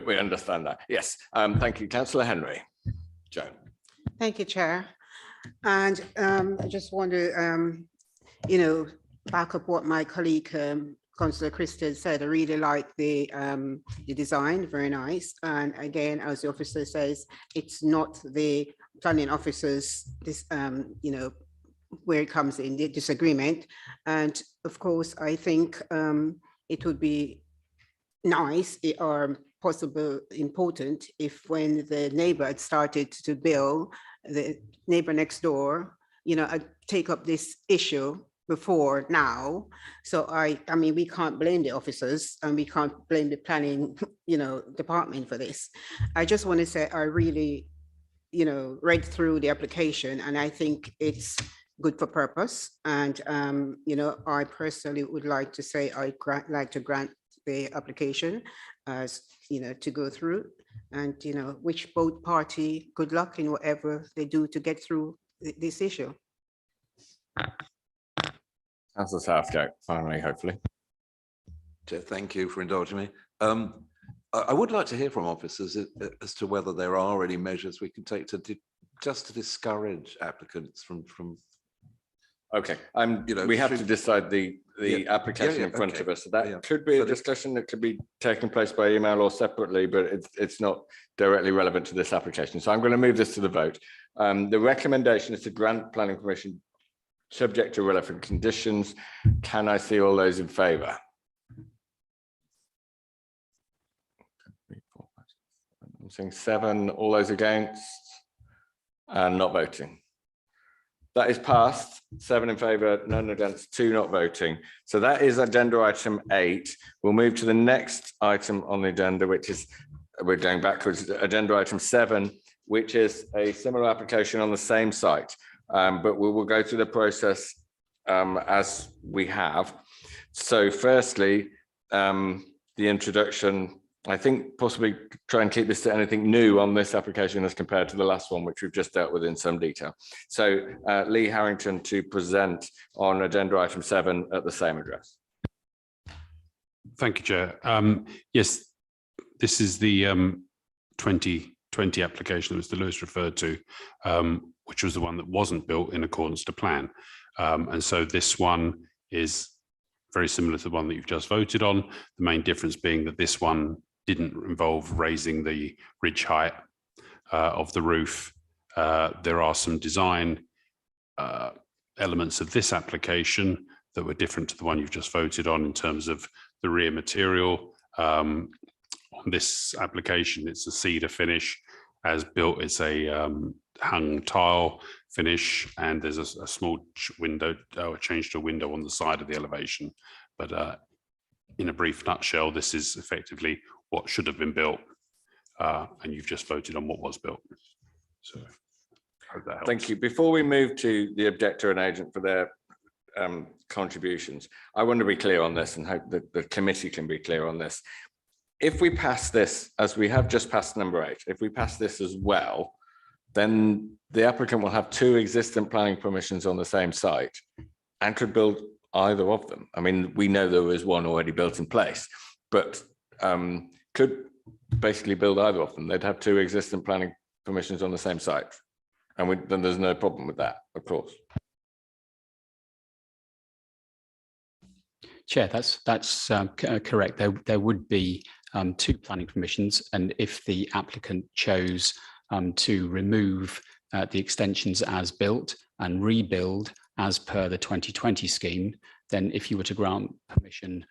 we understand that. Yes, thank you. Councillor Henry. Joan. Thank you, Chair. And I just want to, you know, back up what my colleague, Councillor Christie said. I really like the design, very nice. And again, as the officer says, it's not the planning officers, this, you know, where it comes in the disagreement. And of course, I think it would be nice or possible important if when the neighbor had started to build, the neighbor next door, you know, I'd take up this issue before now. So I mean, we can't blame the officers and we can't blame the planning, you know, department for this. I just want to say I really, you know, read through the application and I think it's good for purpose. And, you know, I personally would like to say I'd like to grant the application as, you know, to go through and, you know, wish both party good luck in whatever they do to get through this issue. Councillor Southgate, finally, hopefully. Thank you for indulging me. I would like to hear from officers as to whether there are any measures we can take to just to discourage applicants from. Okay, you know, we have to decide the application in front of us. So that could be a discussion that could be taken place by email or separately, but it's not directly relevant to this application. So I'm going to move this to the vote. The recommendation is to grant planning permission subject to relevant conditions. Can I see all those in favour? I'm seeing 7. All those against and not voting. That is passed. 7 in favour, none against, 2 not voting. So that is agenda item 8. We'll move to the next item on the agenda, which is, we're going backwards, agenda item 7, which is a similar application on the same site. But we will go through the process as we have. So firstly, the introduction, I think possibly try and keep this to anything new on this application as compared to the last one, which we've just dealt with in some detail. So Lee Harrington to present on agenda item 7 at the same address. Thank you, Chair. Yes, this is the 2020 application that was the Lewis referred to, which was the one that wasn't built in accordance to plan. And so this one is very similar to the one that you've just voted on. The main difference being that this one didn't involve raising the ridge height of the roof. There are some design elements of this application that were different to the one you've just voted on in terms of the rear material. On this application, it's a cedar finish. As built, it's a hung tile finish, and there's a small window, a change to a window on the side of the elevation. But in a brief nutshell, this is effectively what should have been built, and you've just voted on what was built. So hope that helps. Thank you. Before we move to the objector and agent for their contributions, I want to be clear on this and hope that the committee can be clear on this. If we pass this, as we have just passed number 8, if we pass this as well, then the applicant will have 2 existing planning permissions on the same site and could build either of them. I mean, we know there was one already built in place, but could basically build either of them. They'd have 2 existing planning permissions on the same site. And then there's no problem with that, of course. Chair, that's correct. There would be 2 planning permissions, and if the applicant chose to remove the extensions as built and rebuild as per the 2020 scheme, then if you were to grant permission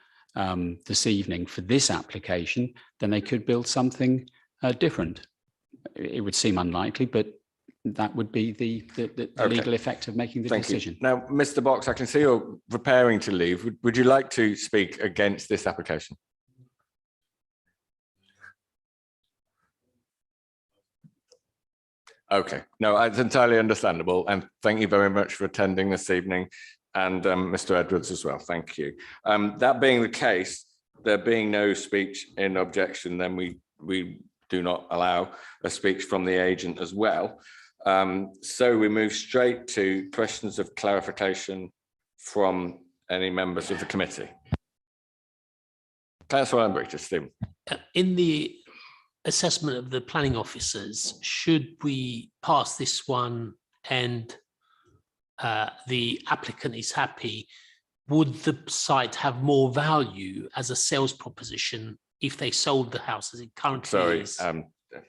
this evening for this application, then they could build something different. It would seem unlikely, but that would be the legal effect of making the decision. Now, Mr. Box, I can see you're preparing to leave. Would you like to speak against this application? Okay, no, it's entirely understandable. And thank you very much for attending this evening. And Mr. Edwards as well, thank you. That being the case, there being no speech in objection, then we do not allow a speech from the agent as well. So we move straight to questions of clarification from any members of the committee. Councillor Ambridge, Stephen. In the assessment of the planning officers, should we pass this one and the applicant is happy, would the site have more value as a sales proposition if they sold the house as it currently is?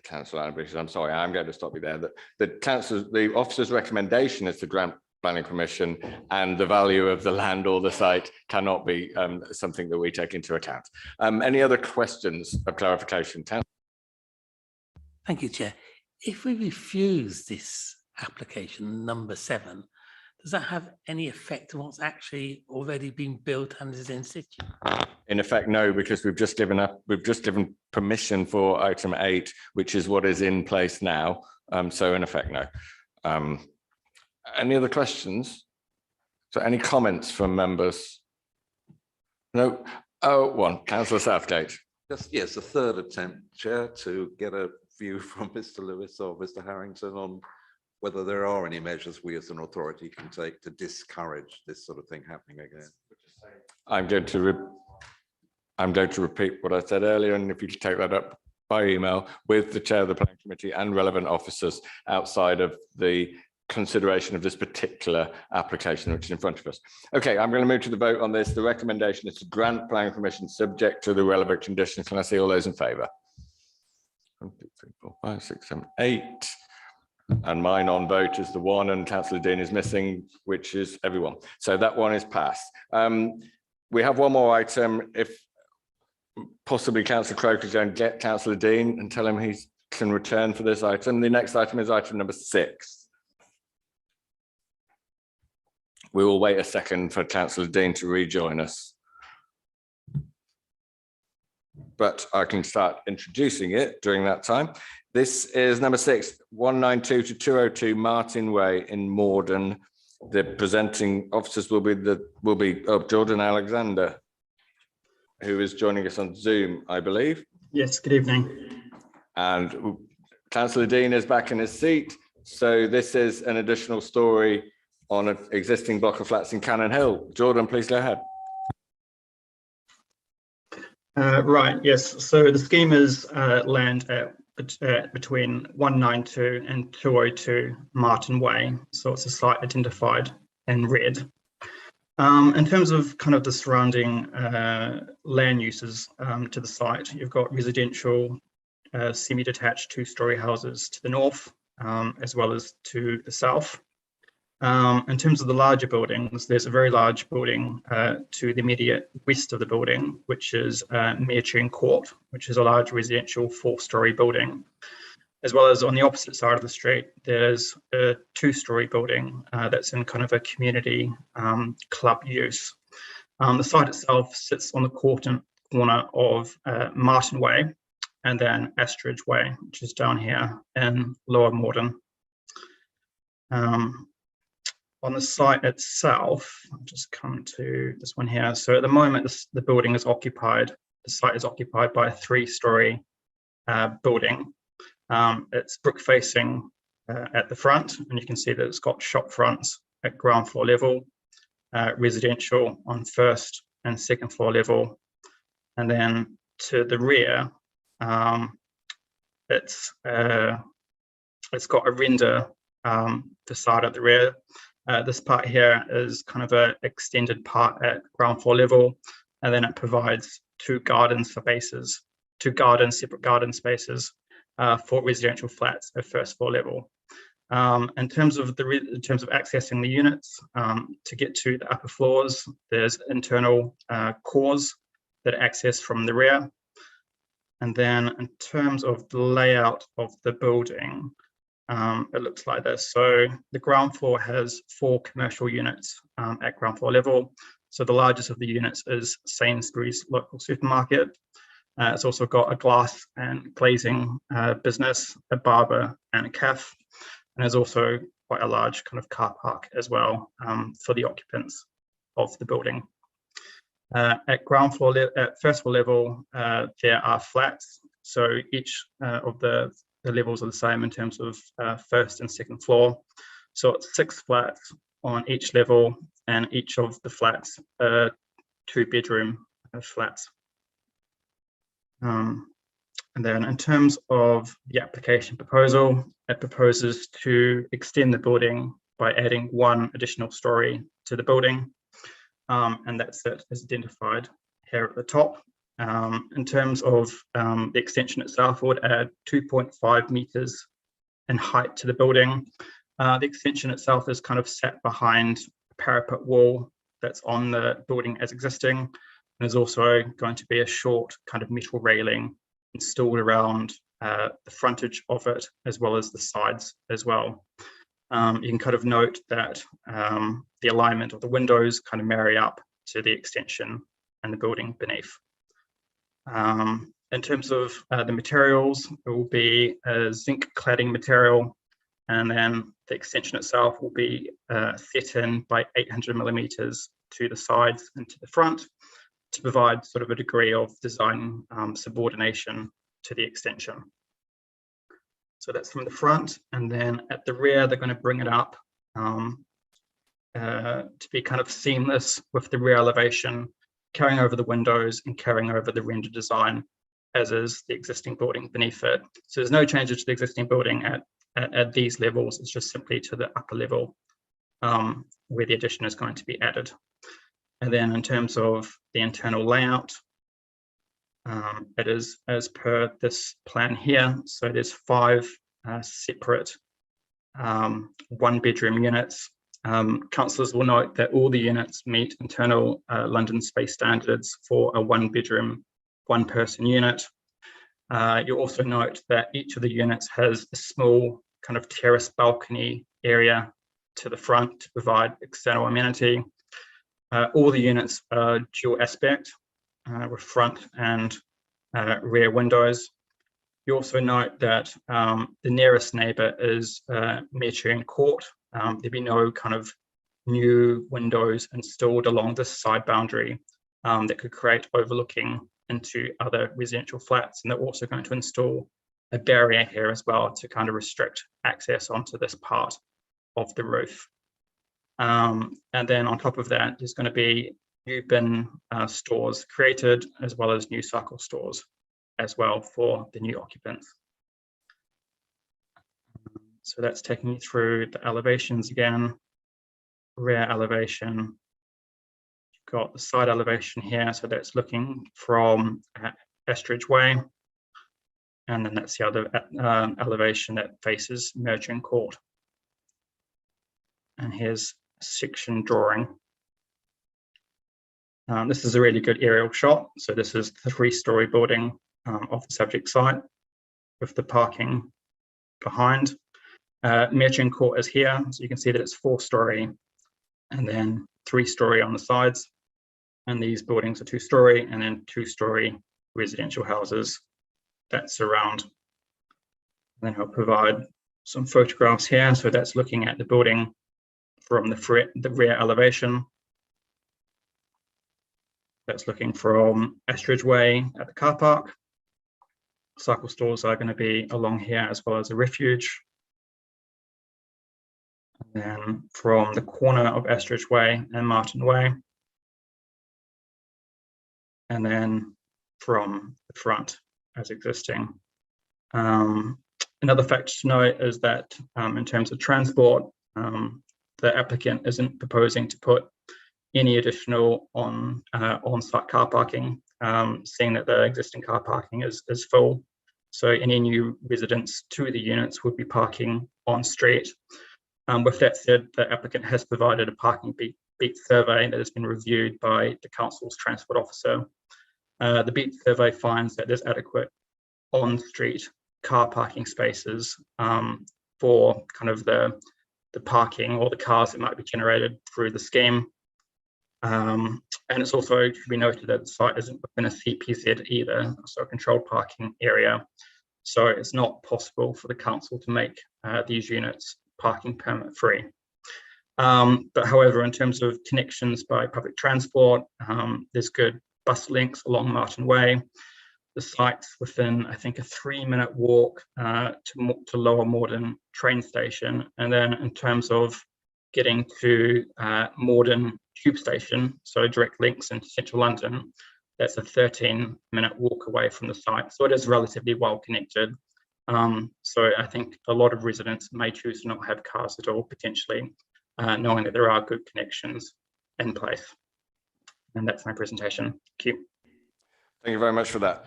Councillor Ambridge, I'm sorry, I'm going to stop you there. The officer's recommendation is to grant planning permission, and the value of the land or the site cannot be something that we take into account. Any other questions of clarification? Thank you, Chair. If we refuse this application, number 7, does that have any effect on what's actually already been built and is in situ? In effect, no, because we've just given permission for item 8, which is what is in place now. So in effect, no. Any other questions? So any comments from members? No. Oh, one. Councillor Southgate. Yes, a third attempt, Chair, to get a view from Mr. Lewis or Mr. Harrington on whether there are any measures we as an authority can take to discourage this sort of thing happening again. I'm going to repeat what I said earlier, and if you could take that up by email with the chair of the planning committee and relevant officers outside of the consideration of this particular application which is in front of us. Okay, I'm going to move to the vote on this. The recommendation is to grant planning permission subject to the relevant conditions. Can I see all those in favour? 1, 2, 3, 4, 5, 6, 7, 8. And my non-vote is the 1, and Councillor Dean is missing, which is everyone. So that one is passed. We have one more item. If possibly Councillor Croker could go and get Councillor Dean and tell him he can return for this item. The next item is item number 6. We will wait a second for Councillor Dean to rejoin us. But I can start introducing it during that time. This is number 6, 192 to 202 Martin Way in Morden. The presenting officers will be Jordan Alexander, who is joining us on Zoom, I believe. Yes, good evening. And Councillor Dean is back in his seat. So this is an additional story on an existing block of flats in Cannon Hill. Jordan, please go ahead. Right, yes. So the scheme is land between 192 and 202 Martin Way. So it's a site identified in red. In terms of kind of the surrounding land uses to the site, you've got residential, semi-detached 2-storey houses to the north, as well as to the south. In terms of the larger buildings, there's a very large building to the immediate west of the building, which is Meertune Court, which is a large residential 4-storey building. As well as on the opposite side of the street, there's a 2-storey building that's in kind of a community club use. The site itself sits on the corner of Martin Way and then Astridge Way, which is down here in Lower Morden On the site itself, I'll just come to this one here. So at the moment, the building is occupied, the site is occupied by a 3-story building. It's brick facing at the front, and you can see that it's got shop fronts at ground floor level, residential on 1st and 2nd floor level. And then to the rear, it's got a render facade at the rear. This part here is kind of an extended part at ground floor level, and then it provides 2 garden spaces, 2 separate garden spaces for residential flats at 1st floor level. In terms of accessing the units, to get to the upper floors, there's internal cores that access from the rear. And then in terms of the layout of the building, it looks like this. So the ground floor has 4 commercial units at ground floor level. So the largest of the units is Sainsbury's local supermarket. It's also got a glass and glazing business, a barber and a cafe. And there's also quite a large kind of car park as well for the occupants of the building. At ground floor, at 1st floor level, there are flats. So each of the levels are the same in terms of 1st and 2nd floor. So it's 6 flats on each level, and each of the flats are 2-bedroom flats. And then in terms of the application proposal, it proposes to extend the building by adding 1 additional story to the building. And that's it as identified here at the top. In terms of the extension itself, it would add 2.5 meters in height to the building. The extension itself is kind of set behind a parapet wall that's on the building as existing. And there's also going to be a short kind of metal railing installed around the frontage of it, as well as the sides as well. You can kind of note that the alignment of the windows kind of marry up to the extension and the building beneath. In terms of the materials, it will be a zinc cladding material, and then the extension itself will be set in by 800 millimeters to the sides and to the front to provide sort of a degree of design subordination to the extension. So that's from the front, and then at the rear, they're going to bring it up to be kind of seamless with the rear elevation, carrying over the windows and carrying over the render design, as is the existing building beneath it. So there's no changes to the existing building at these levels. It's just simply to the upper level where the addition is going to be added. And then in terms of the internal layout, it is as per this plan here. So there's 5 separate 1-bedroom units. Councillors will note that all the units meet internal London space standards for a 1-bedroom, 1-person unit. You'll also note that each of the units has a small kind of terrace balcony area to the front to provide external amenity. All the units are dual aspect with front and rear windows. You also note that the nearest neighbour is Merchant Court. There'll be no kind of new windows installed along this side boundary that could create overlooking into other residential flats. And they're also going to install a barrier here as well to kind of restrict access onto this part of the roof. And then on top of that, there's going to be new bin stores created, as well as new cycle stores as well for the new occupants. So that's taking you through the elevations again. Rear elevation. You've got the side elevation here, so that's looking from Estridge Way. And then that's the other elevation that faces Merchant Court. And here's a section drawing. This is a really good aerial shot. So this is the 3-story building of the subject site with the parking behind. Merchant Court is here, so you can see that it's 4-story and then 3-story on the sides. And these buildings are 2-story and then 2-story residential houses that surround. And then he'll provide some photographs here. So that's looking at the building from the rear elevation. That's looking from Estridge Way at the car park. Cycle stores are going to be along here as well as a refuge. And then from the corner of Estridge Way and Martin Way. And then from the front as existing. Another factor to note is that in terms of transport, the applicant isn't proposing to put any additional on-site car parking, seeing that the existing car parking is full. So any new residents to the units would be parking on street. With that said, the applicant has provided a parking beat survey that has been reviewed by the council's transport officer. The beat survey finds that there's adequate on-street car parking spaces for kind of the parking or the cars that might be generated through the scheme. And it's also to be noted that the site isn't within a CPZ either, so a controlled parking area. So it's not possible for the council to make these units parking permit free. But however, in terms of connections by public transport, there's good bus links along Martin Way. The site's within, I think, a 3-minute walk to Lower Morden train station. And then in terms of getting to Morden tube station, so direct links into central London, that's a 13-minute walk away from the site. So it is relatively well connected. So I think a lot of residents may choose to not have cars at all, potentially, knowing that there are good connections in place. And that's my presentation. Thank you. Thank you very much for that.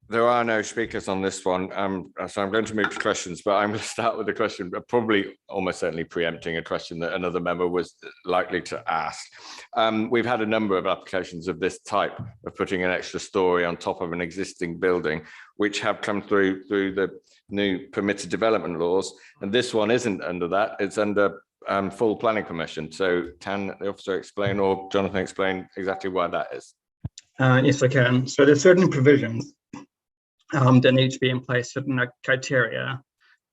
There are no speakers on this one, so I'm going to move to questions, but I'm going to start with a question, probably almost certainly preempting a question that another member was likely to ask. We've had a number of applications of this type of putting an extra story on top of an existing building, which have come through the new permitted development laws, and this one isn't under that, it's under full planning permission. So can the officer explain, or Jonathan explain exactly why that is? Yes, I can. So there's certain provisions that need to be in place, certain criteria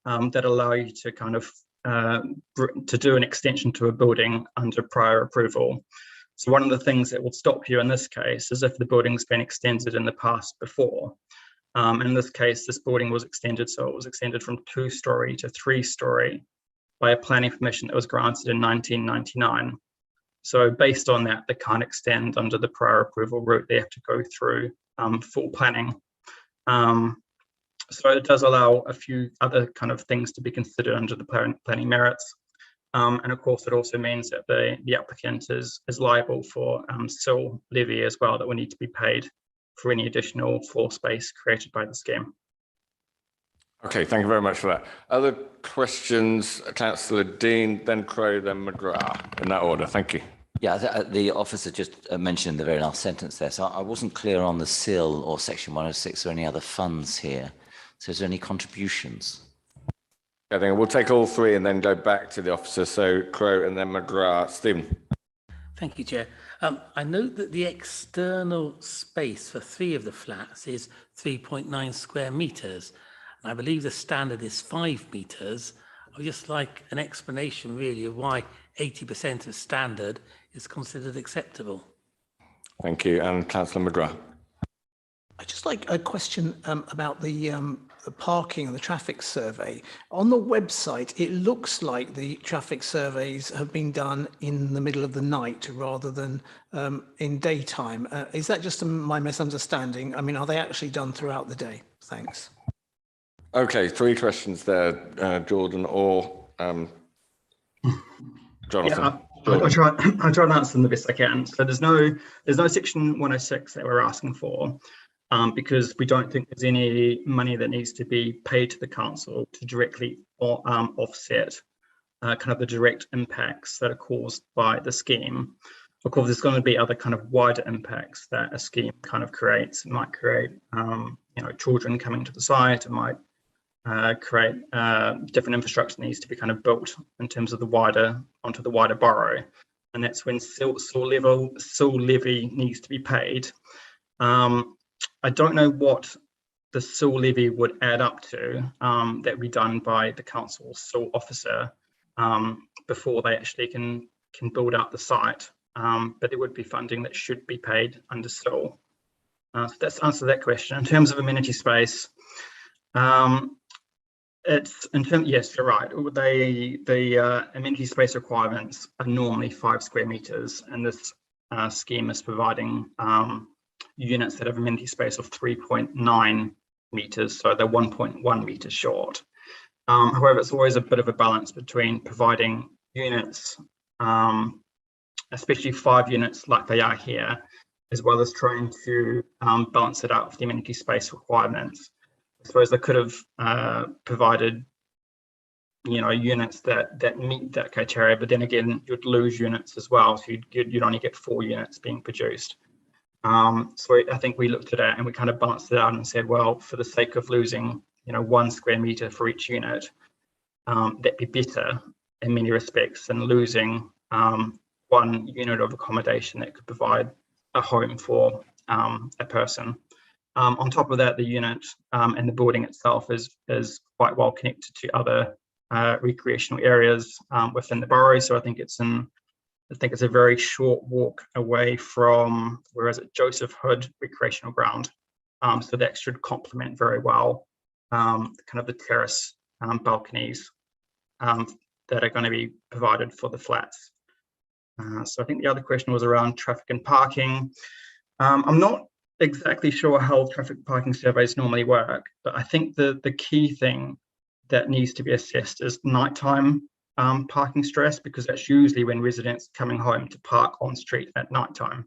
that allow you to kind of to do an extension to a building under prior approval. So one of the things that will stop you in this case is if the building's been extended in the past before. In this case, this building was extended, so it was extended from 2-storey to 3-storey by a planning permission that was granted in 1999. So based on that, they can't extend under the prior approval route. They have to go through full planning. So it does allow a few other kind of things to be considered under the planning merits. And of course, it also means that the applicant is liable for SIL levy as well, that will need to be paid for any additional floor space created by the scheme. Okay, thank you very much for that. Other questions? Councillor Dean, then Crow, then McGrath, in that order. Thank you. Yeah, the officer just mentioned in the very last sentence there. So I wasn't clear on the SIL or Section 106 or any other funds here. So is there any contributions? I think we'll take all three and then go back to the officer. So Crow and then McGrath. Stephen. Thank you, Chair. I note that the external space for 3 of the flats is 3.9 square metres. I believe the standard is 5 meters. I would just like an explanation really of why 80% of standard is considered acceptable. Thank you. And Councillor McGrath. I'd just like a question about the parking and the traffic survey. On the website, it looks like the traffic surveys have been done in the middle of the night rather than in daytime. Is that just my misunderstanding? I mean, are they actually done throughout the day? Thanks. Okay, 3 questions there, Jordan or Jonathan. Yeah, I'll try and answer them the best I can. So there's no Section 106 that we're asking for, because we don't think there's any money that needs to be paid to the council to directly offset kind of the direct impacts that are caused by the scheme. Of course, there's going to be other kind of wider impacts that a scheme kind of creates. It might create, children coming to the site. It might create different infrastructure that needs to be kind of built in terms of onto the wider borough, and that's when SIL levy needs to be paid. I don't know what the SIL levy would add up to, that would be done by the council SIL officer before they actually can build out the site. But there would be funding that should be paid under SIL. So that's answered that question. In terms of amenity space, yes, you're right. The amenity space requirements are normally 5 square meters, and this scheme is providing units that have amenity space of 3.9 meters, so they're 1.1 meters short. However, it's always a bit of a balance between providing units, especially 5 units like they are here, as well as trying to balance it out with the amenity space requirements. I suppose they could have provided, units that meet that criteria, but then again, you'd lose units as well. So you'd only get 4 units being produced. So I think we looked at it and we kind of balanced it out and said, well, for the sake of losing, 1 square meter for each unit, that'd be better in many respects than losing 1 unit of accommodation that could provide a home for a person. On top of that, the unit and the building itself is quite well connected to other recreational areas within the borough. So I think it's a very short walk away from, where is it, Joseph Hood Recreational Ground. So that should complement very well kind of the terrace balconies that are going to be provided for the flats. So I think the other question was around traffic and parking. I'm not exactly sure how traffic parking surveys normally work, but I think the key thing that needs to be assessed is nighttime parking stress, because that's usually when residents are coming home to park on street at nighttime.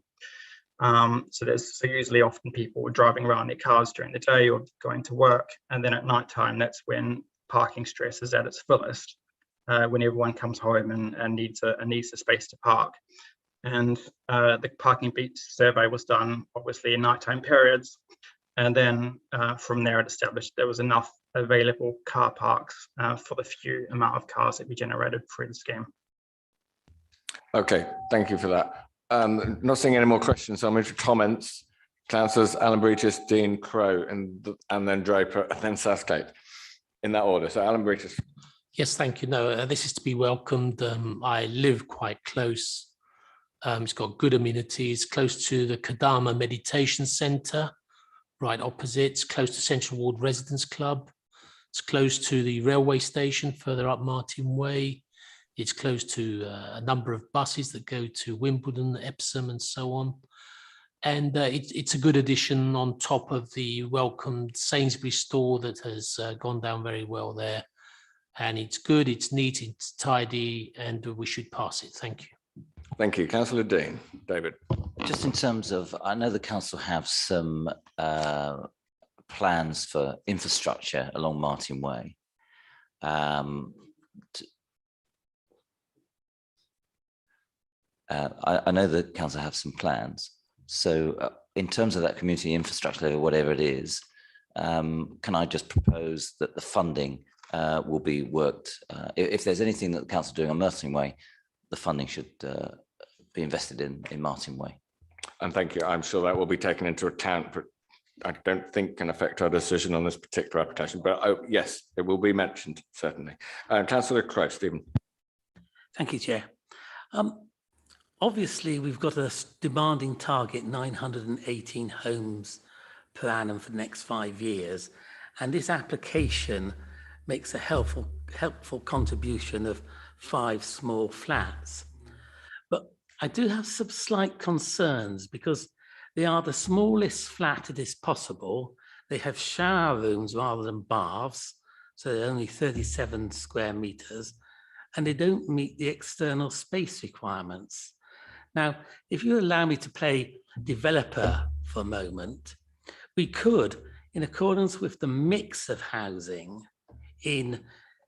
So usually often people are driving around their cars during the day or going to work, and then at nighttime, that's when parking stress is at its fullest, when everyone comes home and needs a space to park. And the parking beat survey was done obviously in nighttime periods, and then from there it established there was enough available car parks for the few amount of cars that we generated through the scheme. Okay, thank you for that. Not seeing any more questions, so I'll move to comments. Councillors Alan Breaches, Dean Crowe, and then Draper, and then Southgate, in that order. So Alan Breaches. Yes, thank you. No, this is to be welcomed. I live quite close. It's got good amenities, close to the Kadama Meditation Centre, right opposite. It's close to Central Ward Residents Club. It's close to the railway station further up Martin Way. It's close to a number of buses that go to Wimbledon, Epsom, and so on. And it's a good addition on top of the welcomed Sainsbury's store that has gone down very well there. And it's good, it's neat, it's tidy, and we should pass it. Thank you. Thank you. Councillor Dean. David. Just in terms of, I know the council have some plans for infrastructure along Martin Way. I know the council have some plans. So in terms of that community infrastructure, or whatever it is, can I just propose that the funding will be worked, if there's anything that the council are doing on Martin Way, the funding should be invested in Martin Way. And thank you. I'm sure that will be taken into account, but I don't think can affect our decision on this particular application. But yes, it will be mentioned, certainly. Councillor Crowe, Stephen. Thank you, Chair. Obviously, we've got a demanding target, 918 homes per annum for the next 5 years. And this application makes a helpful contribution of 5 small flats. But I do have some slight concerns because they are the smallest flat it is possible. They have shower rooms rather than baths, so they're only 37 square meters, and they don't meet the external space requirements. Now, if you allow me to play developer for a moment, we could, in accordance with the mix of housing in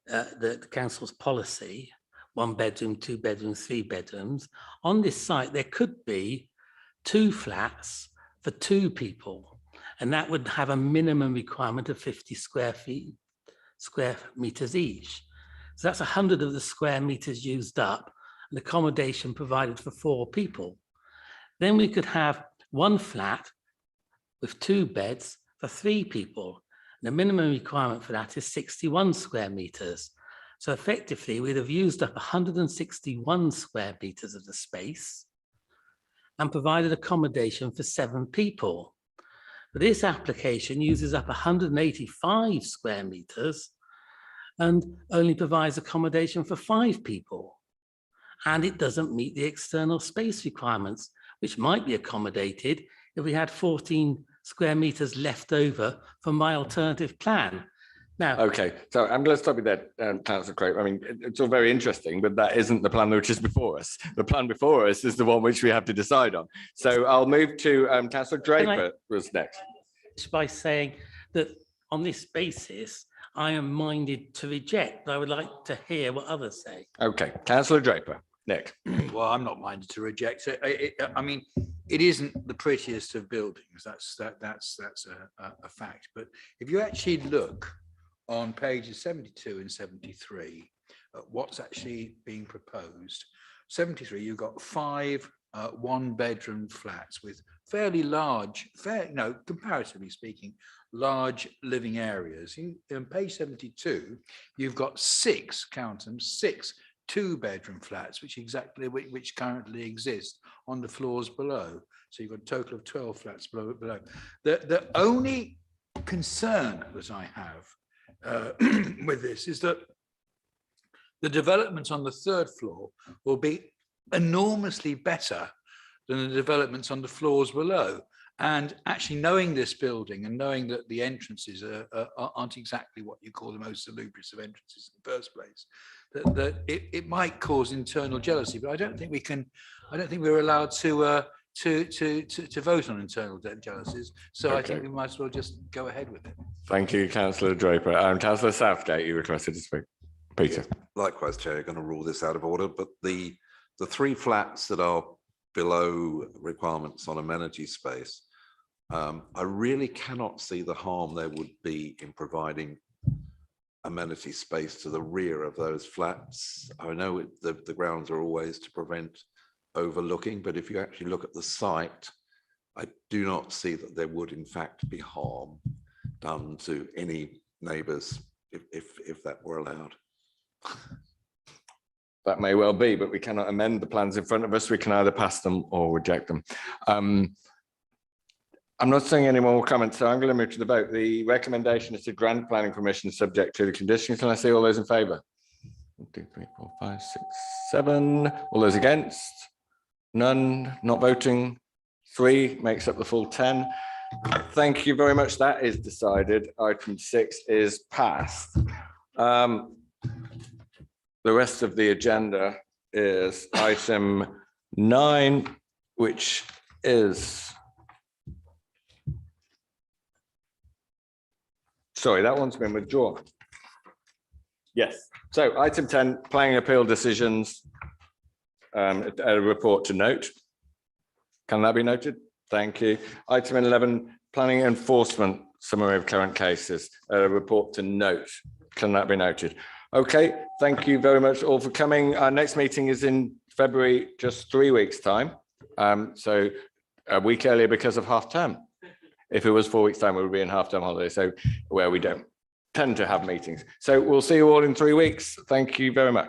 the council's policy, 1 bedroom, 2 bedrooms, 3 bedrooms, on this site, there could be 2 flats for 2 people, and that would have a minimum requirement of 50 square meters each. So that's 100 of the square meters used up, and accommodation provided for 4 people. Then we could have 1 flat with 2 beds for 3 people, The minimum requirement for that is 61 square meters. So effectively, we'd have used up 161 square meters of the space and provided accommodation for 7 people. But this application uses up 185 square meters and only provides accommodation for 5 people. And it doesn't meet the external space requirements, which might be accommodated if we had 14 square meters left over from my alternative plan. Now, okay, so I'm going to stop you there, Councillor Craig. I mean, it's all very interesting, but that isn't the plan which is before us. The plan before us is the one which we have to decide on. So I'll move to Councillor Draper was next. By saying that on this basis, I am minded to reject, but I would like to hear what others say. Okay, Councillor Draper. Nick. Well, I'm not minded to reject it. I mean, it isn't the prettiest of buildings. That's a fact. But if you actually look on pages 72 and 73, what's actually being proposed. 73, you've got 5 one-bedroom flats with fairly large, comparatively speaking, large living areas. On page 72, you've got 6, count them, 6 2-bedroom flats, which currently exist on the floors below. So you've got a total of 12 flats below. The only concern that I have with this is that the developments on the 3rd floor will be enormously better than the developments on the floors below. And actually knowing this building and knowing that the entrances aren't exactly what you call the most salubrious of entrances in the first place, that it might cause internal jealousy. But I don't think we're allowed to vote on internal jealousies. So okay. I think we might as well just go ahead with it. Thank you, Councillor Draper. Councillor Southgate, you requested to speak. Peter. Likewise, Chair, going to rule this out of order, but the 3 flats that are below requirements on amenity space, I really cannot see the harm there would be in providing amenity space to the rear of those flats. I know the grounds are always to prevent overlooking, but if you actually look at the site, I do not see that there would in fact be harm done to any neighbours if that were allowed. That may well be, but we cannot amend the plans in front of us. We can either pass them or reject them. I'm not seeing any more comments, so I'm going to move to the vote. The recommendation is to grant planning permission subject to the conditions. Can I see all those in favour? 1, 2, 3, 4, 5, 6, 7. All those against? None. Not voting. 3 makes up the full 10. Thank you very much. That is decided. Item 6 is passed. The rest of the agenda is item 9, which is, sorry, that one's been withdrawn. Yes. So item 10, planning appeal decisions, a report to note. Can that be noted? Thank you. Item 11, planning enforcement, summary of current cases, a report to note. Can that be noted? Okay, thank you very much all for coming. Our next meeting is in February, just 3 weeks' time. So a week earlier because of half term. If it was 4 weeks' time, we would be in half term holiday. So where we don't tend to have meetings. So we'll see you all in 3 weeks. Thank you very much.